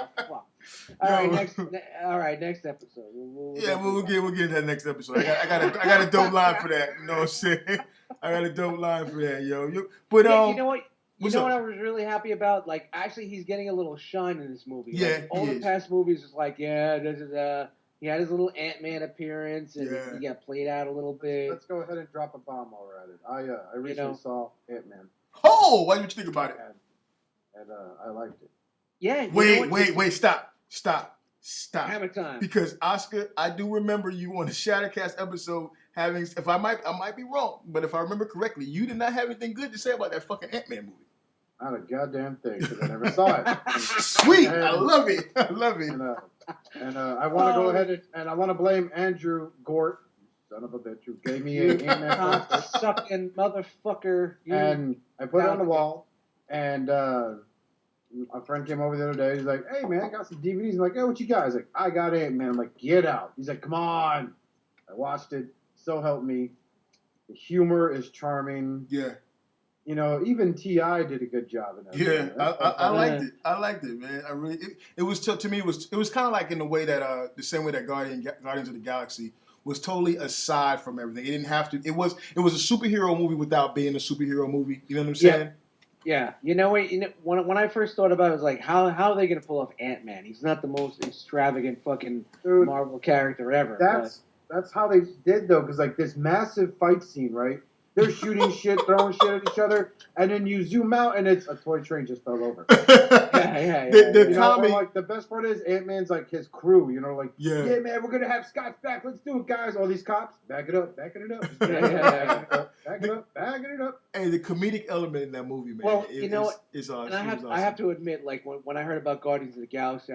All right, next episode. We'll get into that next episode. I got a dope line for that. You know what I'm saying? I got a dope line for that, yo. But you know what? You know what I was really happy about? Like, actually, he's getting a little shine in this movie. Yeah, like, all the past movies is like, he had his little Ant-Man appearance, and he got played out a little bit. Let's go ahead and drop a bomb while we're at it. I recently saw Ant-Man. Oh, what did you think about it? And I liked it. Yeah. Wait, stop. Hammer time. Because Oscar, I do remember you on the ShatteredCast episode having, I might be wrong, but if I remember correctly, you did not have anything good to say about that fucking Ant-Man movie. Not a goddamn thing, because I never saw it. Sweet, I love it. And I want to go ahead and I want to blame Andrew Gort, son of a bitch, who gave me an Ant-Man poster. Sucking motherfucker. And I put it on the wall, and a friend came over the other day. He's like, "Hey man, I got some DVDs." I'm like, "Hey, what you got?" He's like, "I got Ant-Man." I'm like, "Get out." He's like, "Come on." I watched it. So help me. The humor is charming. Yeah. You know, even T.I. did a good job in that. Yeah, I liked it. I liked it, man. I really. It was to me. It was kind of like in the way that the same way that Guardians of the Galaxy was totally aside from everything. It didn't have to. It was a superhero movie without being a superhero movie. You know what I'm saying? Yeah. You know what? When I first thought about it, I was like, how are they gonna pull off Ant-Man? He's not the most extravagant fucking Marvel character ever. That's how they did though, because like this massive fight scene, right? They're shooting shit, throwing shit at each other, and then you zoom out, and it's a toy train just fell over. The comedy, like the best part is Ant-Man's like his crew. You know, like yeah, man, we're gonna have Scott back. Let's do it, guys. All these cops, backing it up, backing it up, backing it up. Hey, the comedic element in that movie, man. Well, I have to admit, like when I heard about Guardians of the Galaxy,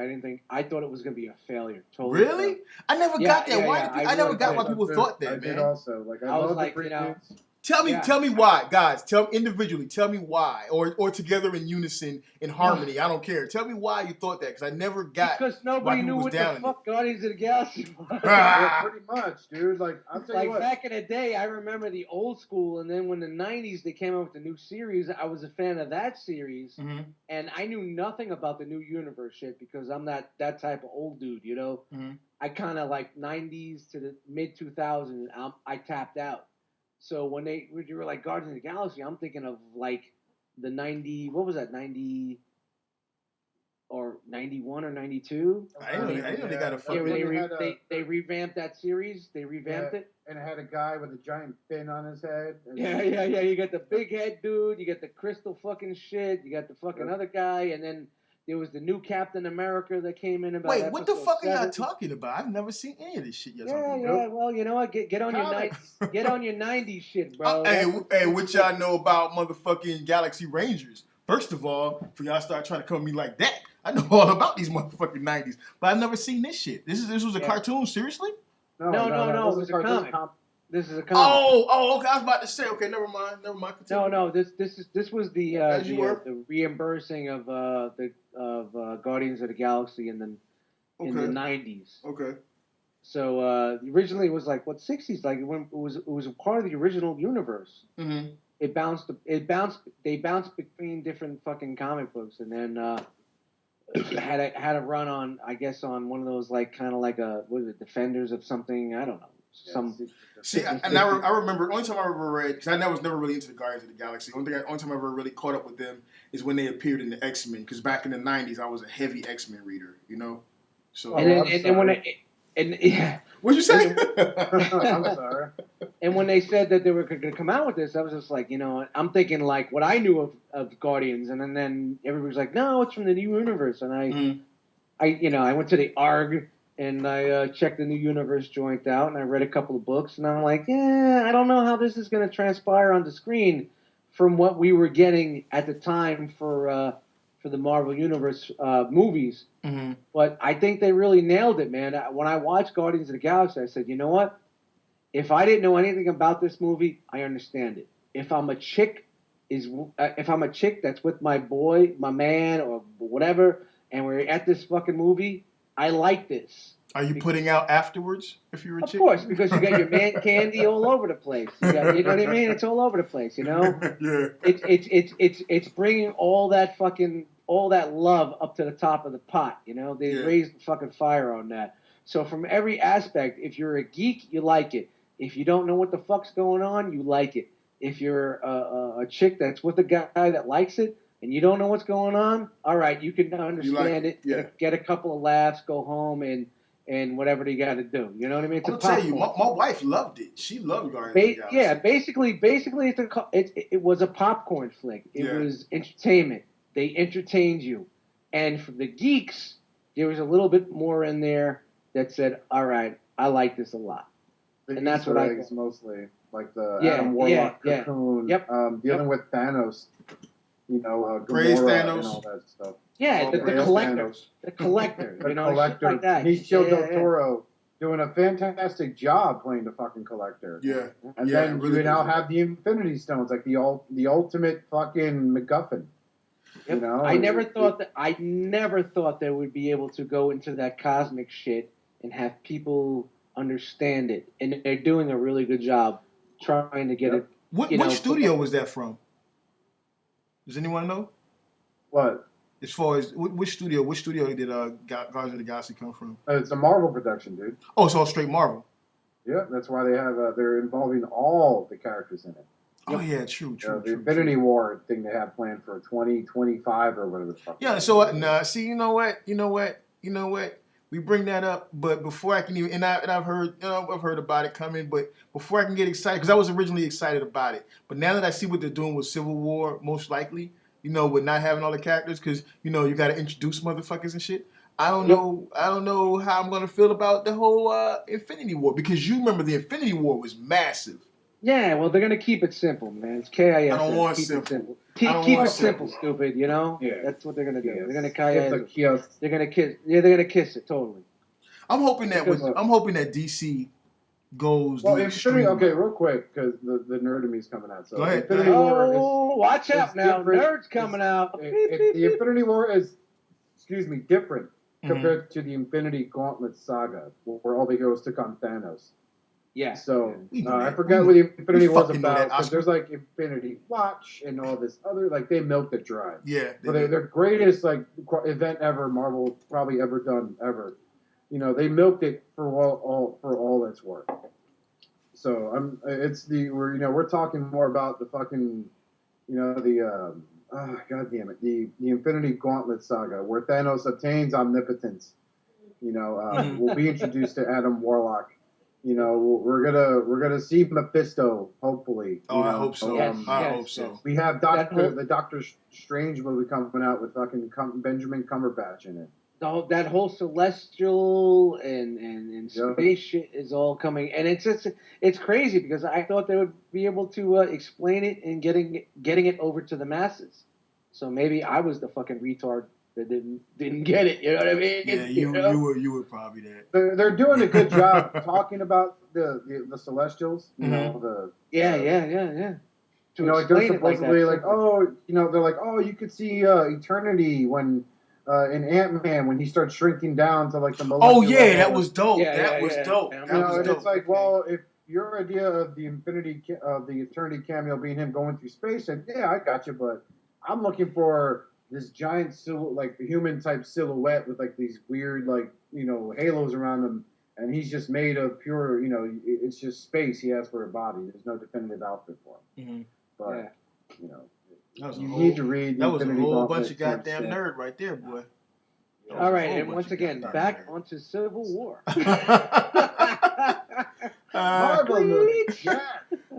I thought it was gonna be a failure. Totally. Really? I never got that. I never got why people thought that, man. I did also. Like I love like, the Tell me why, guys. Tell me individually. Tell me why, or together in unison, in harmony. I don't care. Tell me why you thought that, because I never got. Because nobody knew what the fuck Guardians of the Galaxy was. Pretty much, dude. Like I'll tell you what. Back in the day, I remember the old school, and then when the '90s they came out with the new series, I was a fan of that series, and I knew nothing about the new universe shit because I'm not that type of old dude, you know. I kind of like '90s to the mid 2000s. I tapped out. So when you were like Guardians of the Galaxy, I'm thinking of like the 90, what was that, 90 or 91 or 92? I know they got a fucking... They revamped that series. They revamped it. And it had a guy with a giant fin on his head. Yeah. You got the big head dude. You got the crystal fucking shit. You got the fucking other guy. And then there was the new Captain America that came in about. Wait, what the fuck are y'all talking about? I've never seen any of this shit you're talking about. Yeah. Well, you know what? Get on your 90s shit, bro. Hey, what y'all know about motherfucking Galaxy Rangers? First of all, for y'all start trying to come at me like that, I know all about these motherfucking 90s, but I've never seen this shit. This was a cartoon, seriously? No. It was a comic. This is a comic. Oh, okay. I was about to say. Okay, never mind. Continue. No. This was the reimbursing of Guardians of the Galaxy in the 90s. Okay. So originally it was like 60s, like it was a part of the original universe. Mm-hmm. They bounced between different fucking comic books, and then had a run on, I guess, on one of those like kind of like Defenders of something, I don't know. I remember, only time I ever read, because I was never really into the Guardians of the Galaxy. Only time I ever really caught up with them is when they appeared in the X-Men. Because back in the '90s, I was a heavy X-Men reader, you know. So what'd you say? I'm sorry. And when they said that they were going to come out with this, I was just like, you know, I'm thinking like what I knew of Guardians, and then everybody was like, no, it's from the new universe, and I went to the ARG. And I checked the new universe joint out, and I read a couple of books, and I'm like, I don't know how this is going to transpire on the screen from what we were getting at the time for the Marvel Universe movies. Mm-hmm. But I think they really nailed it, man. When I watched Guardians of the Galaxy, I said, you know what? If I didn't know anything about this movie, I understand it. If I'm a chick that's with my boy, my man, or whatever, and we're at this fucking movie, I like this. Are you putting out afterwards if you're a chick? Of course, because you got your man candy all over the place. You know what I mean? It's all over the place, you know? Yeah. It's bringing all that love up to the top of the pot, you know? They raised the fucking fire on that. So from every aspect, if you're a geek, you like it. If you don't know what the fuck's going on, you like it. If you're a chick that's with a guy that likes it, and you don't know what's going on, all right, you can understand it. Yeah. Get a couple of laughs, go home, and whatever you got to do. You know what I mean? I'll tell you, my wife loved it. She loved Guardians of the Galaxy. Yeah, basically, it was a popcorn flick. It was entertainment. They entertained you. And for the geeks, there was a little bit more in there that said, all right, I like this a lot. And that's what I mostly, like the Adam Warlock cocoon, dealing with Thanos. You know, Praise Thanos and all that stuff. Yeah, the collector. The collector. The collector. Like that. Benicio del Toro doing a fantastic job playing the fucking collector. Yeah. And then really you now have the Infinity Stones, like the ultimate fucking MacGuffin. Yep. You know? I never thought they would be able to go into that cosmic shit and have people understand it. And they're doing a really good job trying to get it. What studio was that from? Does anyone know? What? As far as which studio did Guardians of the Galaxy come from? It's a Marvel production, dude. Oh, it's all straight Marvel. Yeah, that's why they have they're involving all the characters in it. Oh yeah, true. The Infinity War thing they have planned for 2025 or whatever the fuck. Yeah, so see, you know what? We bring that up, but before I can even, I've heard about it coming, but before I can get excited, because I was originally excited about it, but now that I see what they're doing with Civil War, most likely, with not having all the characters, because you got to introduce motherfuckers and shit. I don't know how I'm gonna feel about the whole Infinity War, because you remember the Infinity War was massive. Yeah, well, they're gonna keep it simple, man. It's KISS. I don't want keep simple. It simple. Keep it simple, stupid. Yeah, that's what they're gonna do. Yes. They're gonna KISS. It's a they're gonna kiss. Yeah, they're gonna kiss it totally. I'm hoping that DC goes. Well, Infinity. Okay, real quick, because the nerd in me is coming out. So go ahead. Infinity War watch out now! Different. Nerds coming out. The Infinity War is, different compared to the Infinity Gauntlet saga, where all the heroes took on Thanos. Yeah. So I forgot what the Infinity War was about, because there's like Infinity Watch and all this other, like they milked it dry. Yeah. But their greatest event ever, Marvel probably ever done ever. They milked it for all it's worth. So we're talking more about the fucking, God damn it, the Infinity Gauntlet saga, where Thanos obtains omnipotence. We'll be introduced to Adam Warlock. We're gonna see Mephisto, hopefully. I hope so. I hope so. We have the Doctor Strange movie coming out with fucking Benjamin Cumberbatch in it. That whole celestial and space shit is all coming, and it's crazy because I thought they would be able to explain it and getting it over to the masses. So maybe I was the fucking retard that didn't get it. You know what I mean? Yeah, you were probably that. They're doing a good job talking about the Celestials. Yeah. Yeah. Like they're supposedly they're like, oh, you could see eternity when in Ant-Man when he starts shrinking down to like the molecular. Oh yeah, that was dope. That was dope. It's like, well, if your idea of the eternity cameo being him going through space, and yeah, I got you, but I'm looking for this giant human type silhouette with like these weird halos around him, and he's just made of pure it's just space he has for a body. There's no definitive outfit for him. But you need to read. That was a whole bunch of goddamn nerd right there, boy. All right, and once again, back onto Civil War.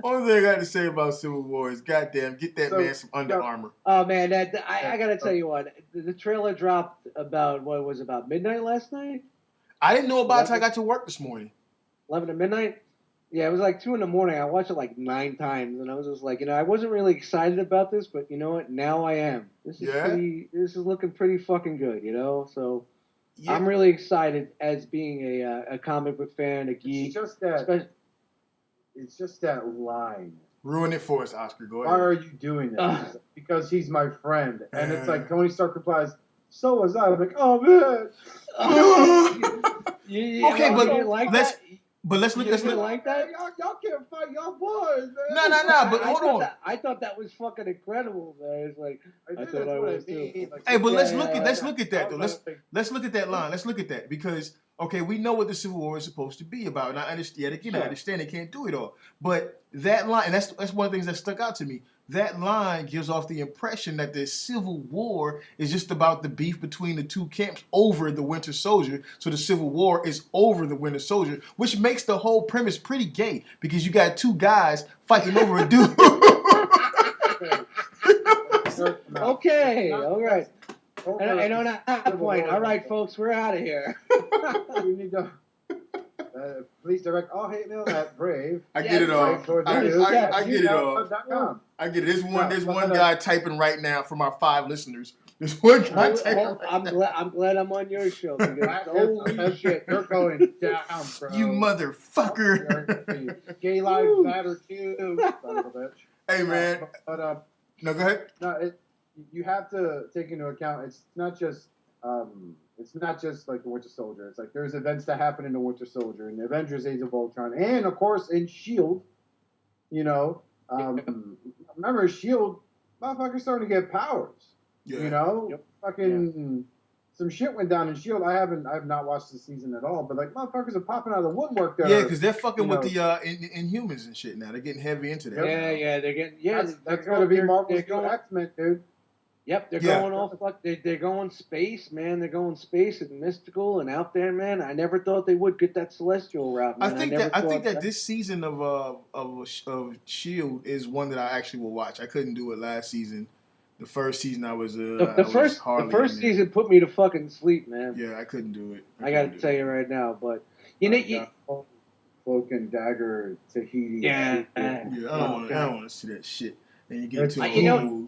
Only thing I got to say about Civil War is, goddamn, get that man some Under Armour. Oh man, I got to tell you what, the trailer dropped about midnight last night. I didn't know about it until I got to work this morning. 11 to midnight. Yeah, it was like 2 a.m. I watched it like 9 times, and I was just like, I wasn't really excited about this, but you know what? Now I am. This is looking pretty fucking good, So I'm really excited as being a comic book fan, a geek. It's just that line. Ruin it for us, Oscar. Go ahead. Why are you doing this? Because he's my friend, and it's like Tony Stark replies, "So was I." I'm like, "Oh man." Okay, but let's look. Like that? Y'all can't fight y'all boys, man. No. But hold on. I thought that was fucking incredible, man. It's like I thought I was too. Hey, but let's look at that though. Let's look at that line. Let's look at that because we know what the Civil War is supposed to be about, and I understand. I understand they can't do it all, but that line, and that's one of the things that stuck out to me. That line gives off the impression that the Civil War is just about the beef between the two camps over the Winter Soldier. So the Civil War is over the Winter Soldier, which makes the whole premise pretty gay because you got 2 guys fighting over a dude. Okay, all right. And on that point, all right, folks, we're out of here. You need to please direct all hate mail at Brave. I get it all. I get it all. I get it. There's one guy typing right now from our 5 listeners. There's one guy typing. I'm glad I'm on your show. Holy shit, they're going down, bro. You motherfucker. Gay lives matter too, son of a bitch. Hey man. No, go ahead. No, you have to take into account. It's not just like the Winter Soldier. It's like there's events that happen in the Winter Soldier and the Avengers: Age of Ultron, and of course in Shield. Remember Shield motherfuckers starting to get powers. Yeah. You know, Yep. fucking some shit went down in Shield. I have not watched the season at all, but like motherfuckers are popping out of the woodwork. There, Yeah, because they're fucking you with know, the Inhumans and shit now. They're getting heavy into that. Yeah, yeah, they're getting that's gonna be Marvel's they're new going. X-Men, dude. Yep, they're Yeah. going all fuck. They're going space, man. They're going space and mystical and out there, man. I never thought they would get that celestial route, man. I think that this season of Shield is one that I actually will watch. I couldn't do it last season. The first season I was the first season put me to fucking sleep, man. Yeah, I couldn't do it. I got to tell you right now, but you know, Cloak and Dagger Tahiti. Yeah. I don't want to see that shit. And you get into you know,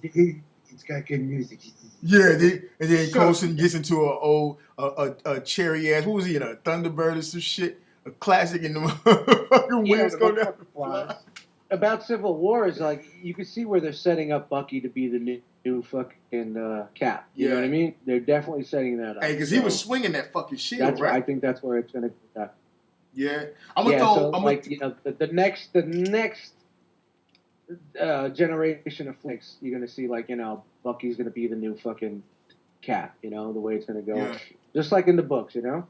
it's got good music. Yeah, and then Coulson gets into a cherry ass. What was he in, a Thunderbird or some shit? A classic, in the fucking wheels go down. About Civil War is like you can see where they're setting up Bucky to be the new fucking Cap. You know what I mean? They're definitely setting that up. Hey, because he was swinging that fucking shield, right? I think that's where it's gonna go. Yeah, the next generation of flicks, you're gonna see like Bucky's gonna be the new fucking Cap. You know the way it's gonna go, just like in the books. You know.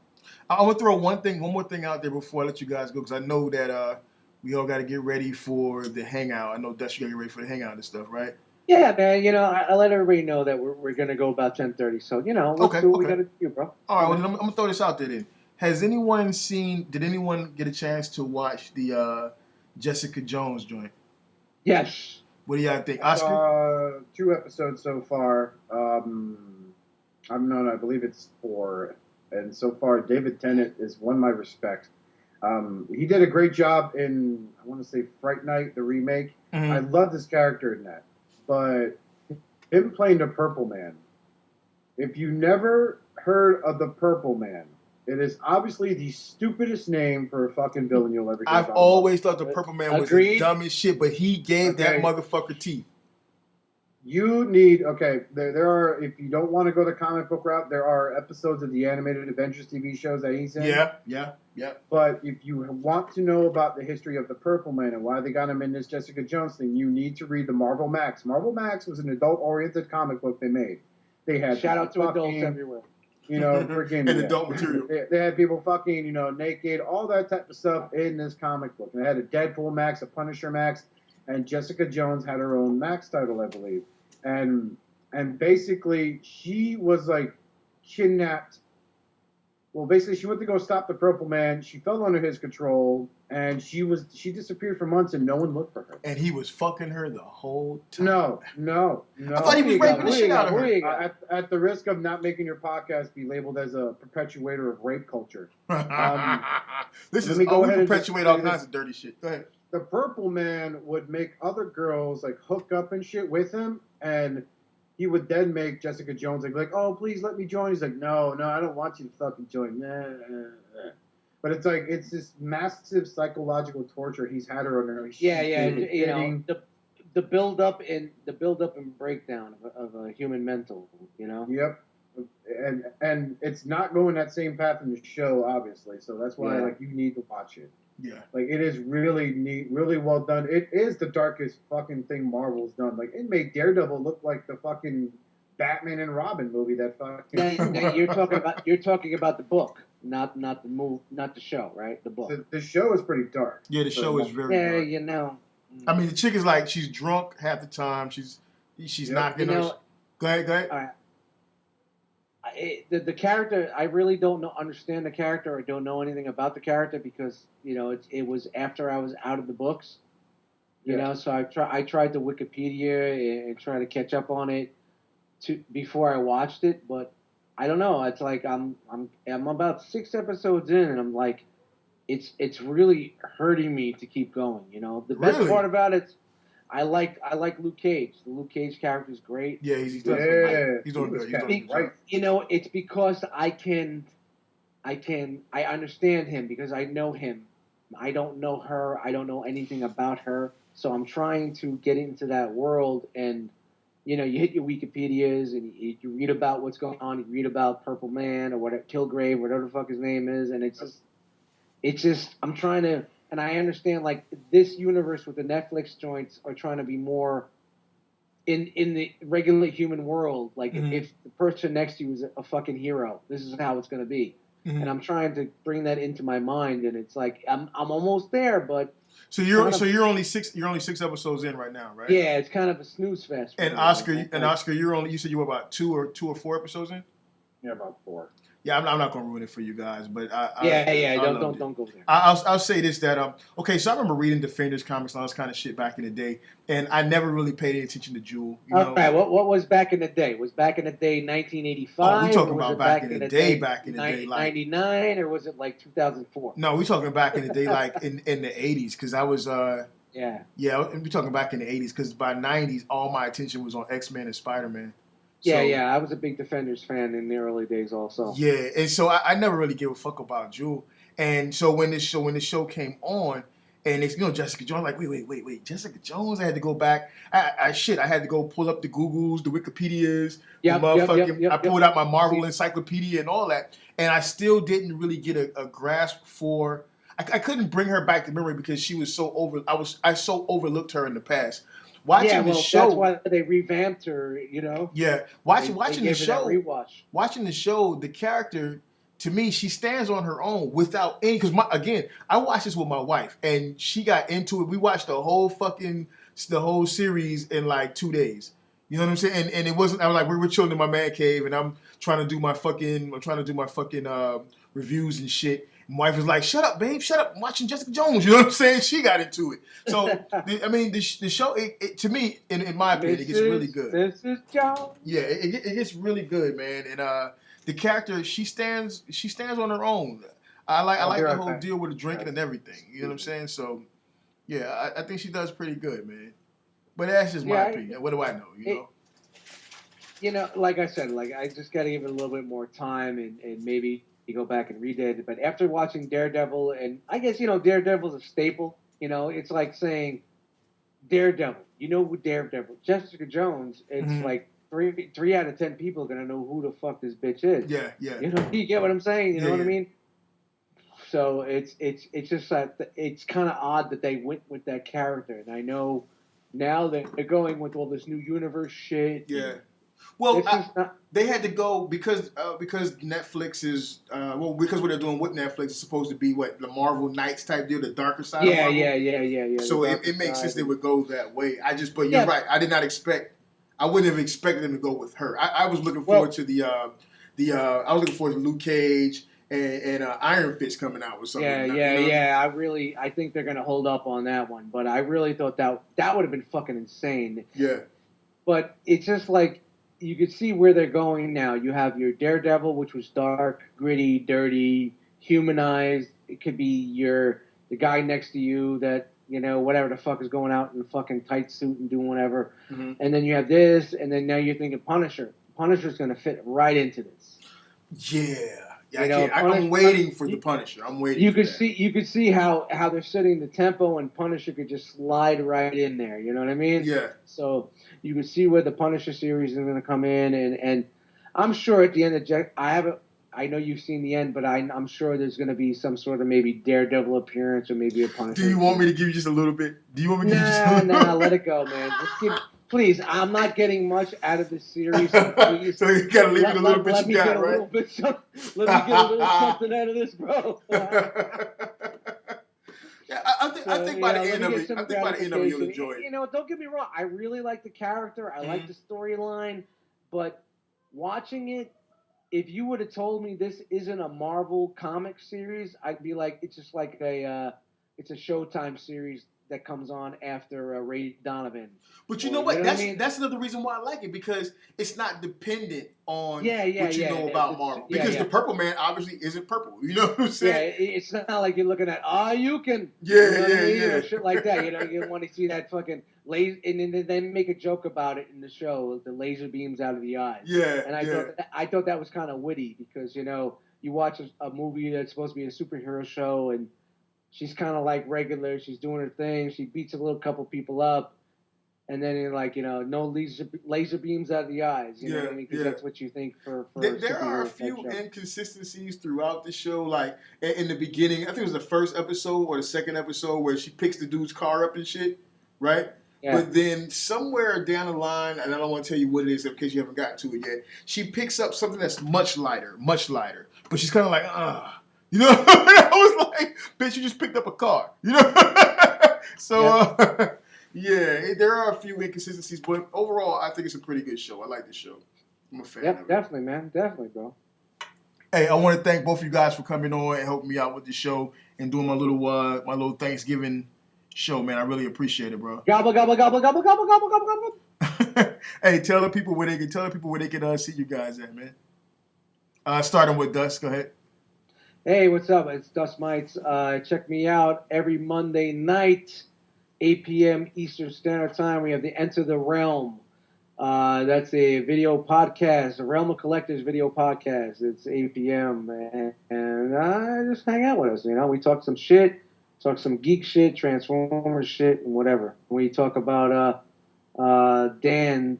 I want to throw one more thing out there before I let you guys go, because I know that we all got to get ready for the hangout. I know Dust, you got to get ready for the hangout and stuff, right? Yeah, man. I let everybody know that we're gonna go about 10:30. So let's do what we gotta do, bro. All right, well, I'm gonna throw this out there then. Did anyone get a chance to watch the Jessica Jones joint? Yes. What do y'all think, Oscar? 2 episodes so far. I believe it's 4. And so far, David Tennant is won my respect. He did a great job in, I want to say, Fright Night, the remake. Mm-hmm. I loved his character in that. But him playing the Purple Man, if you never heard of the Purple Man, it is obviously the stupidest name for a fucking villain you'll ever hear. I've always thought the Purple Man was the dumbest shit, but he gave that motherfucker teeth. You need, there are, if you don't want to go the comic book route, there are episodes of the animated Avengers TV shows that he's in. Yeah. But if you want to know about the history of the Purple Man and why they got him in this Jessica Jones thing, you need to read the Marvel Max. Marvel Max was an adult-oriented comic book they made. They had shout out to adults everywhere. Freaking and adult material. They had people fucking, naked, all that type of stuff in this comic book. And they had a Deadpool Max, a Punisher Max, and Jessica Jones had her own Max title, I believe. And basically, she was like kidnapped. Well, basically, she went to go stop the Purple Man. She fell under his control, and she disappeared for months, and no one looked for her. And he was fucking her the whole time. No. I thought he was raping the shit out of her. At the risk of not making your podcast be labeled as a perpetuator of rape culture. We perpetuate all kinds of dirty shit. Go ahead. The Purple Man would make other girls like hook up and shit with him, and he would then make Jessica Jones like, oh, please let me join. He's like, no, I don't want you to fucking join. But it's like, it's this massive psychological torture he's had her under. The build up and breakdown of a human mental, Yep. And it's not going that same path in the show, obviously. So that's why you need to watch it. Yeah. Like, it is really neat, really well done. It is the darkest fucking thing Marvel's done. Like, it made Daredevil look like the fucking Batman and Robin movie that fucking... Now you're talking about the book, not the show, right? The book. The show is pretty dark. Yeah, the show is very dark. I mean, the chick is like, she's drunk half the time. She's knocking her... Go ahead. All right. The character, I really understand the character or don't know anything about the character because, it was after I was out of the books, so I tried to Wikipedia and try to catch up on it before I watched it, but I don't know. It's like I'm about 6 episodes in and I'm like, it's really hurting me to keep going, The best part about it, I like Luke Cage. The Luke Cage character is great. Yeah, he's doing good. Right. It's because I understand him because I know him. I don't know her. I don't know anything about her. So I'm trying to get into that world and, you hit your Wikipedias and you read about what's going on. You read about Purple Man or whatever, Kilgrave, whatever the fuck his name is. And it's just, I'm trying to, and I understand, like, this universe with the Netflix joints are trying to be more in the regular human world, like Mhm. if the person next to you is a fucking hero, this is how it's going to be. Mhm. And I'm trying to bring that into my mind, and it's like I'm almost there, but So you're only 6 episodes in right now, right? yeah, it's kind of a snooze fest. For And me. Oscar, Like, Oscar, you said you were about two or 4 episodes in. Yeah, about 4. Yeah, I'm not gonna ruin it for you guys, but yeah, I loved it. don't go there. I'll say this that okay, so I remember reading Defenders comics and all this kind of shit back in the day, and I never really paid any attention to Jewel. You know? All right, what was back in the day? Was back in the day 1985? Oh, we talking or was about it back in the day, like 99, or was it like 2004? No, we talking back in the day, like in the 80s, because I was yeah, we talking back in the 80s, because by 90s all my attention was on X-Men and Spider-Man. Yeah, I was a big Defenders fan in the early days also. Yeah, and so I never really gave a fuck about Jewel. And so when this show came on, and it's Jessica Jones, like wait, Jessica Jones. I had to go back. I had to go pull up the Googles, the Wikipedias, Yep, I pulled out my Marvel encyclopedia and all that, and I still didn't really get a grasp for. I couldn't bring her back to memory because she was so I so overlooked her in the past. Watching the show, that's why they revamped her. Yeah, watching the show, rewatch. The character, to me, she stands on her own without any. Because I watched this with my wife, and she got into it. We watched the whole series in like 2 days. You know what I'm saying? And it wasn't. I was like, we were chilling in my man cave, and I'm trying to do my fucking reviews and shit. My wife was like, "Shut up, babe! Shut up! I'm watching Jessica Jones." You know what I'm saying? She got into it. So the show, it to me, in my opinion, it gets really good. Mrs. Jones. Yeah, it gets really good, man. And the character, she stands on her own. I like the whole deal with the drinking and everything. You know what I'm saying? So yeah, I think she does pretty good, man. But that's just my opinion. What do I know? Like I said, like I just got to give it a little bit more time and maybe you go back and read it. But after watching Daredevil, and I guess Daredevil's a staple. It's like saying Daredevil. You know who Daredevil? Jessica Jones. It's like 3 out of 10 people are gonna know who the fuck this bitch is. Yeah. You get what I'm saying? You know what I mean? So it's just that it's kind of odd that they went with that character, and I know now that they're going with all this new universe shit. Yeah. Well, they had to go because Netflix is because what they're doing with Netflix is supposed to be the Marvel Knights type deal, the darker side. of Marvel. Yeah. So it makes sense they would go that way. But you're right. I did not expect. I wouldn't have expected them to go with her. I was looking forward to I was looking forward to Luke Cage and Iron Fist coming out with something. I think they're gonna hold up on that one, but I really thought that would have been fucking insane. Yeah. But it's just like. You could see where they're going now. You have your Daredevil, which was dark, gritty, dirty, humanized. It could be the guy next to you that, whatever the fuck is going out in a fucking tight suit and doing whatever. Mm-hmm. And then you have this, and then now you're thinking Punisher. Punisher's going to fit right into this. Yeah. I'm waiting for the Punisher. I'm waiting. You could see how they're setting the tempo, and Punisher could just slide right in there. You know what I mean? Yeah. So you could see where the Punisher series is going to come in, and I'm sure at the end of I know you've seen the end, but I'm sure there's going to be some sort of maybe Daredevil appearance or maybe a Punisher. Do you want me to give you just a little bit? Do you want me to give you just a little bit? Nah, let it go, man. Please, I'm not getting much out of this series. So please, so you gotta leave it a little bit you got, right? Let me get a little something out of this, bro. Yeah, I think by the end of it, you'll enjoy it. Don't get me wrong. I really like the character. I like the storyline, but watching it, if you would have told me this isn't a Marvel comic series, I'd be like, it's just like it's a Showtime series that comes on after Ray Donovan. But you know what? That's another reason why I like it, because it's not dependent on what you know about Marvel. Because the Purple Man obviously isn't purple. You know what I'm saying? Yeah, it's not like you're looking at you can. Yeah. Shit like that. You want to see that fucking laser, and then they make a joke about it in the show, the laser beams out of the eyes. Yeah. And I thought that was kind of witty because you watch a movie that's supposed to be a superhero show and she's kind of like regular. She's doing her thing. She beats a little couple people up. And then you're no laser beams out of the eyes. You know what I mean? Because that's what you think for there are a few inconsistencies throughout the show. Like in the beginning, I think it was the first episode or the second episode where she picks the dude's car up and shit, right? Yeah. But then somewhere down the line, and I don't want to tell you what it is in case you haven't gotten to it yet, she picks up something that's much lighter. But she's kind of like, you know? I was like, bitch, you just picked up a car, you know? So, yeah, there are a few inconsistencies, but overall, I think it's a pretty good show. I like this show. I'm a fan of it. Definitely, man. Definitely, bro. Hey, I want to thank both of you guys for coming on and helping me out with the show and doing my little Thanksgiving show, man. I really appreciate it, bro. Gobble, gobble, gobble, gobble, gobble, gobble, gobble, gobble. Hey, tell the people where they can see you guys at, man. Starting with Dust, go ahead. Hey, what's up? It's Dustmightz. Check me out every Monday night, 8 p.m. Eastern Standard Time. We have the Enter the Realm. That's a video podcast, the Realm of Collectors video podcast. It's 8 p.m. and just hang out with us. You know, we talk some shit, talk some geek shit, Transformers shit, and whatever. We talk about Dan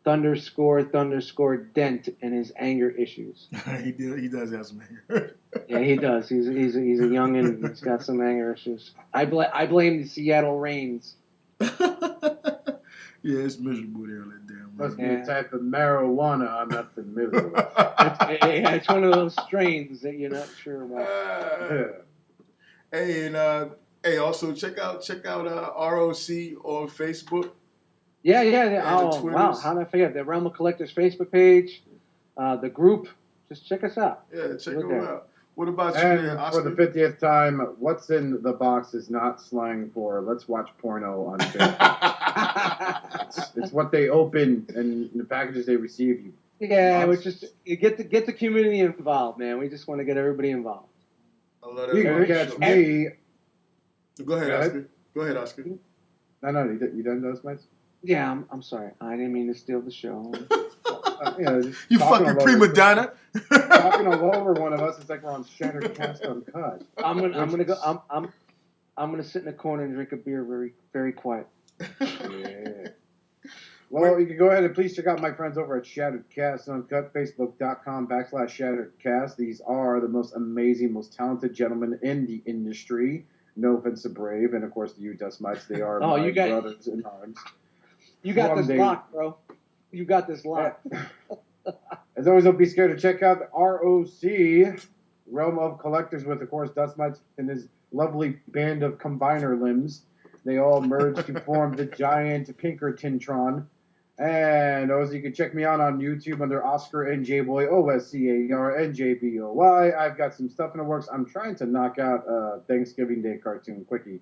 __ Dent and his anger issues. He does have some anger. Yeah, he does. He's a youngin'. He's got some anger issues. I blame the Seattle rains. Yeah, it's miserable there on that damn Must be road. a type of marijuana I'm not familiar with. It's one of those strains that you're not sure about. Hey, and also check out ROC on Facebook. Yeah. And Oh, the wow. Twitters. How did I forget? The Realm of Collectors Facebook page, the group. Just check us out. Yeah, check Look them at out. What about you, And there, for Oscar? the 50th time, what's in the box is not slang for let's watch porno on Facebook. It's what they open and the packages they receive. Yeah, we just you get the community involved, man. We just want to get everybody involved. I love You that. can catch me. Go ahead, Go ahead. Oscar. Go ahead, Oscar. No, you done those, mates? Yeah, I'm sorry. I didn't mean to steal the show. Just You talking fucking all prima over- donna. Talking all over one of us. It's like we're on ShatteredCast Uncut. I'm gonna sit in a corner and drink a beer very, very quiet. Yeah. Well, you can go ahead and please check out my friends over at ShatteredCast Uncut, Facebook.com/ShatteredCast. These are the most amazing, most talented gentlemen in the industry. No offense to Brave, and of course to you, Dustmightz. They are my brothers in arms. You got this One day- locked, bro. You got this locked. As always, don't be scared to check out the ROC, Realm of Collectors, with, of course, Dustmightz and his lovely band of combiner limbs. They all merge to form the giant Pinkertontron. And also, you can check me out on YouTube under Oscar NJBoy, OSCAR NJBOY. I've got some stuff in the works. I'm trying to knock out a Thanksgiving Day cartoon quickie,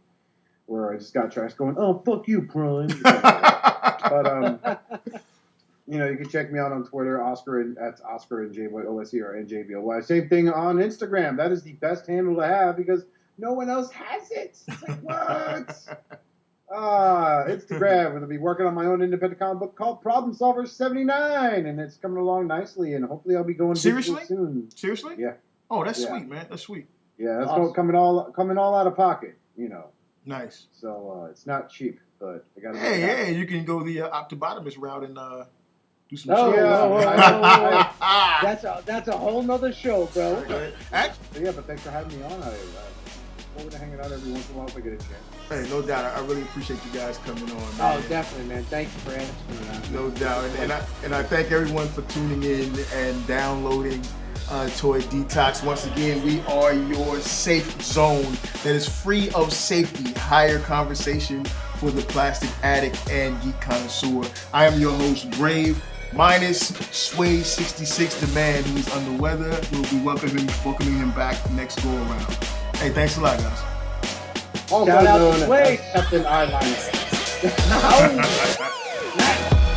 where I just got tracks going, oh, fuck you, Prime. But, you can check me out on Twitter, that's Oscar NJBoy, OSCAR NJBOY. Same thing on Instagram. That is the best handle to have because no one else has it. It's like, what? Instagram. I'm going to be working on my own independent comic book called Problem Solver 79, and it's coming along nicely, and hopefully I'll be going digital soon. Seriously? Yeah. Oh, that's sweet, man. That's sweet. Yeah, that's Awesome. coming all out of pocket, Nice. So it's not cheap, but I got to. Hey, you can go the optobotomist route and do some Oh, shit. That's a whole nother show, bro. Actually, Yeah, but thanks for having me on. I look forward to hanging out every once in a while if I get a chance. hey, no doubt. I really appreciate you guys coming on, man. Oh, definitely, man. Thank you for asking me. No doubt. And I thank everyone for tuning in and downloading Toy Detox. Once again, we are your safe zone that is free of safety. Higher conversation for the plastic addict and geek connoisseur. I am your host, Brave, minus Sway66, the man who is under weather. We'll be welcoming him back next go around. Hey, thanks a lot, guys. Also Shout out to known Sway. as Captain Eyeliner. No.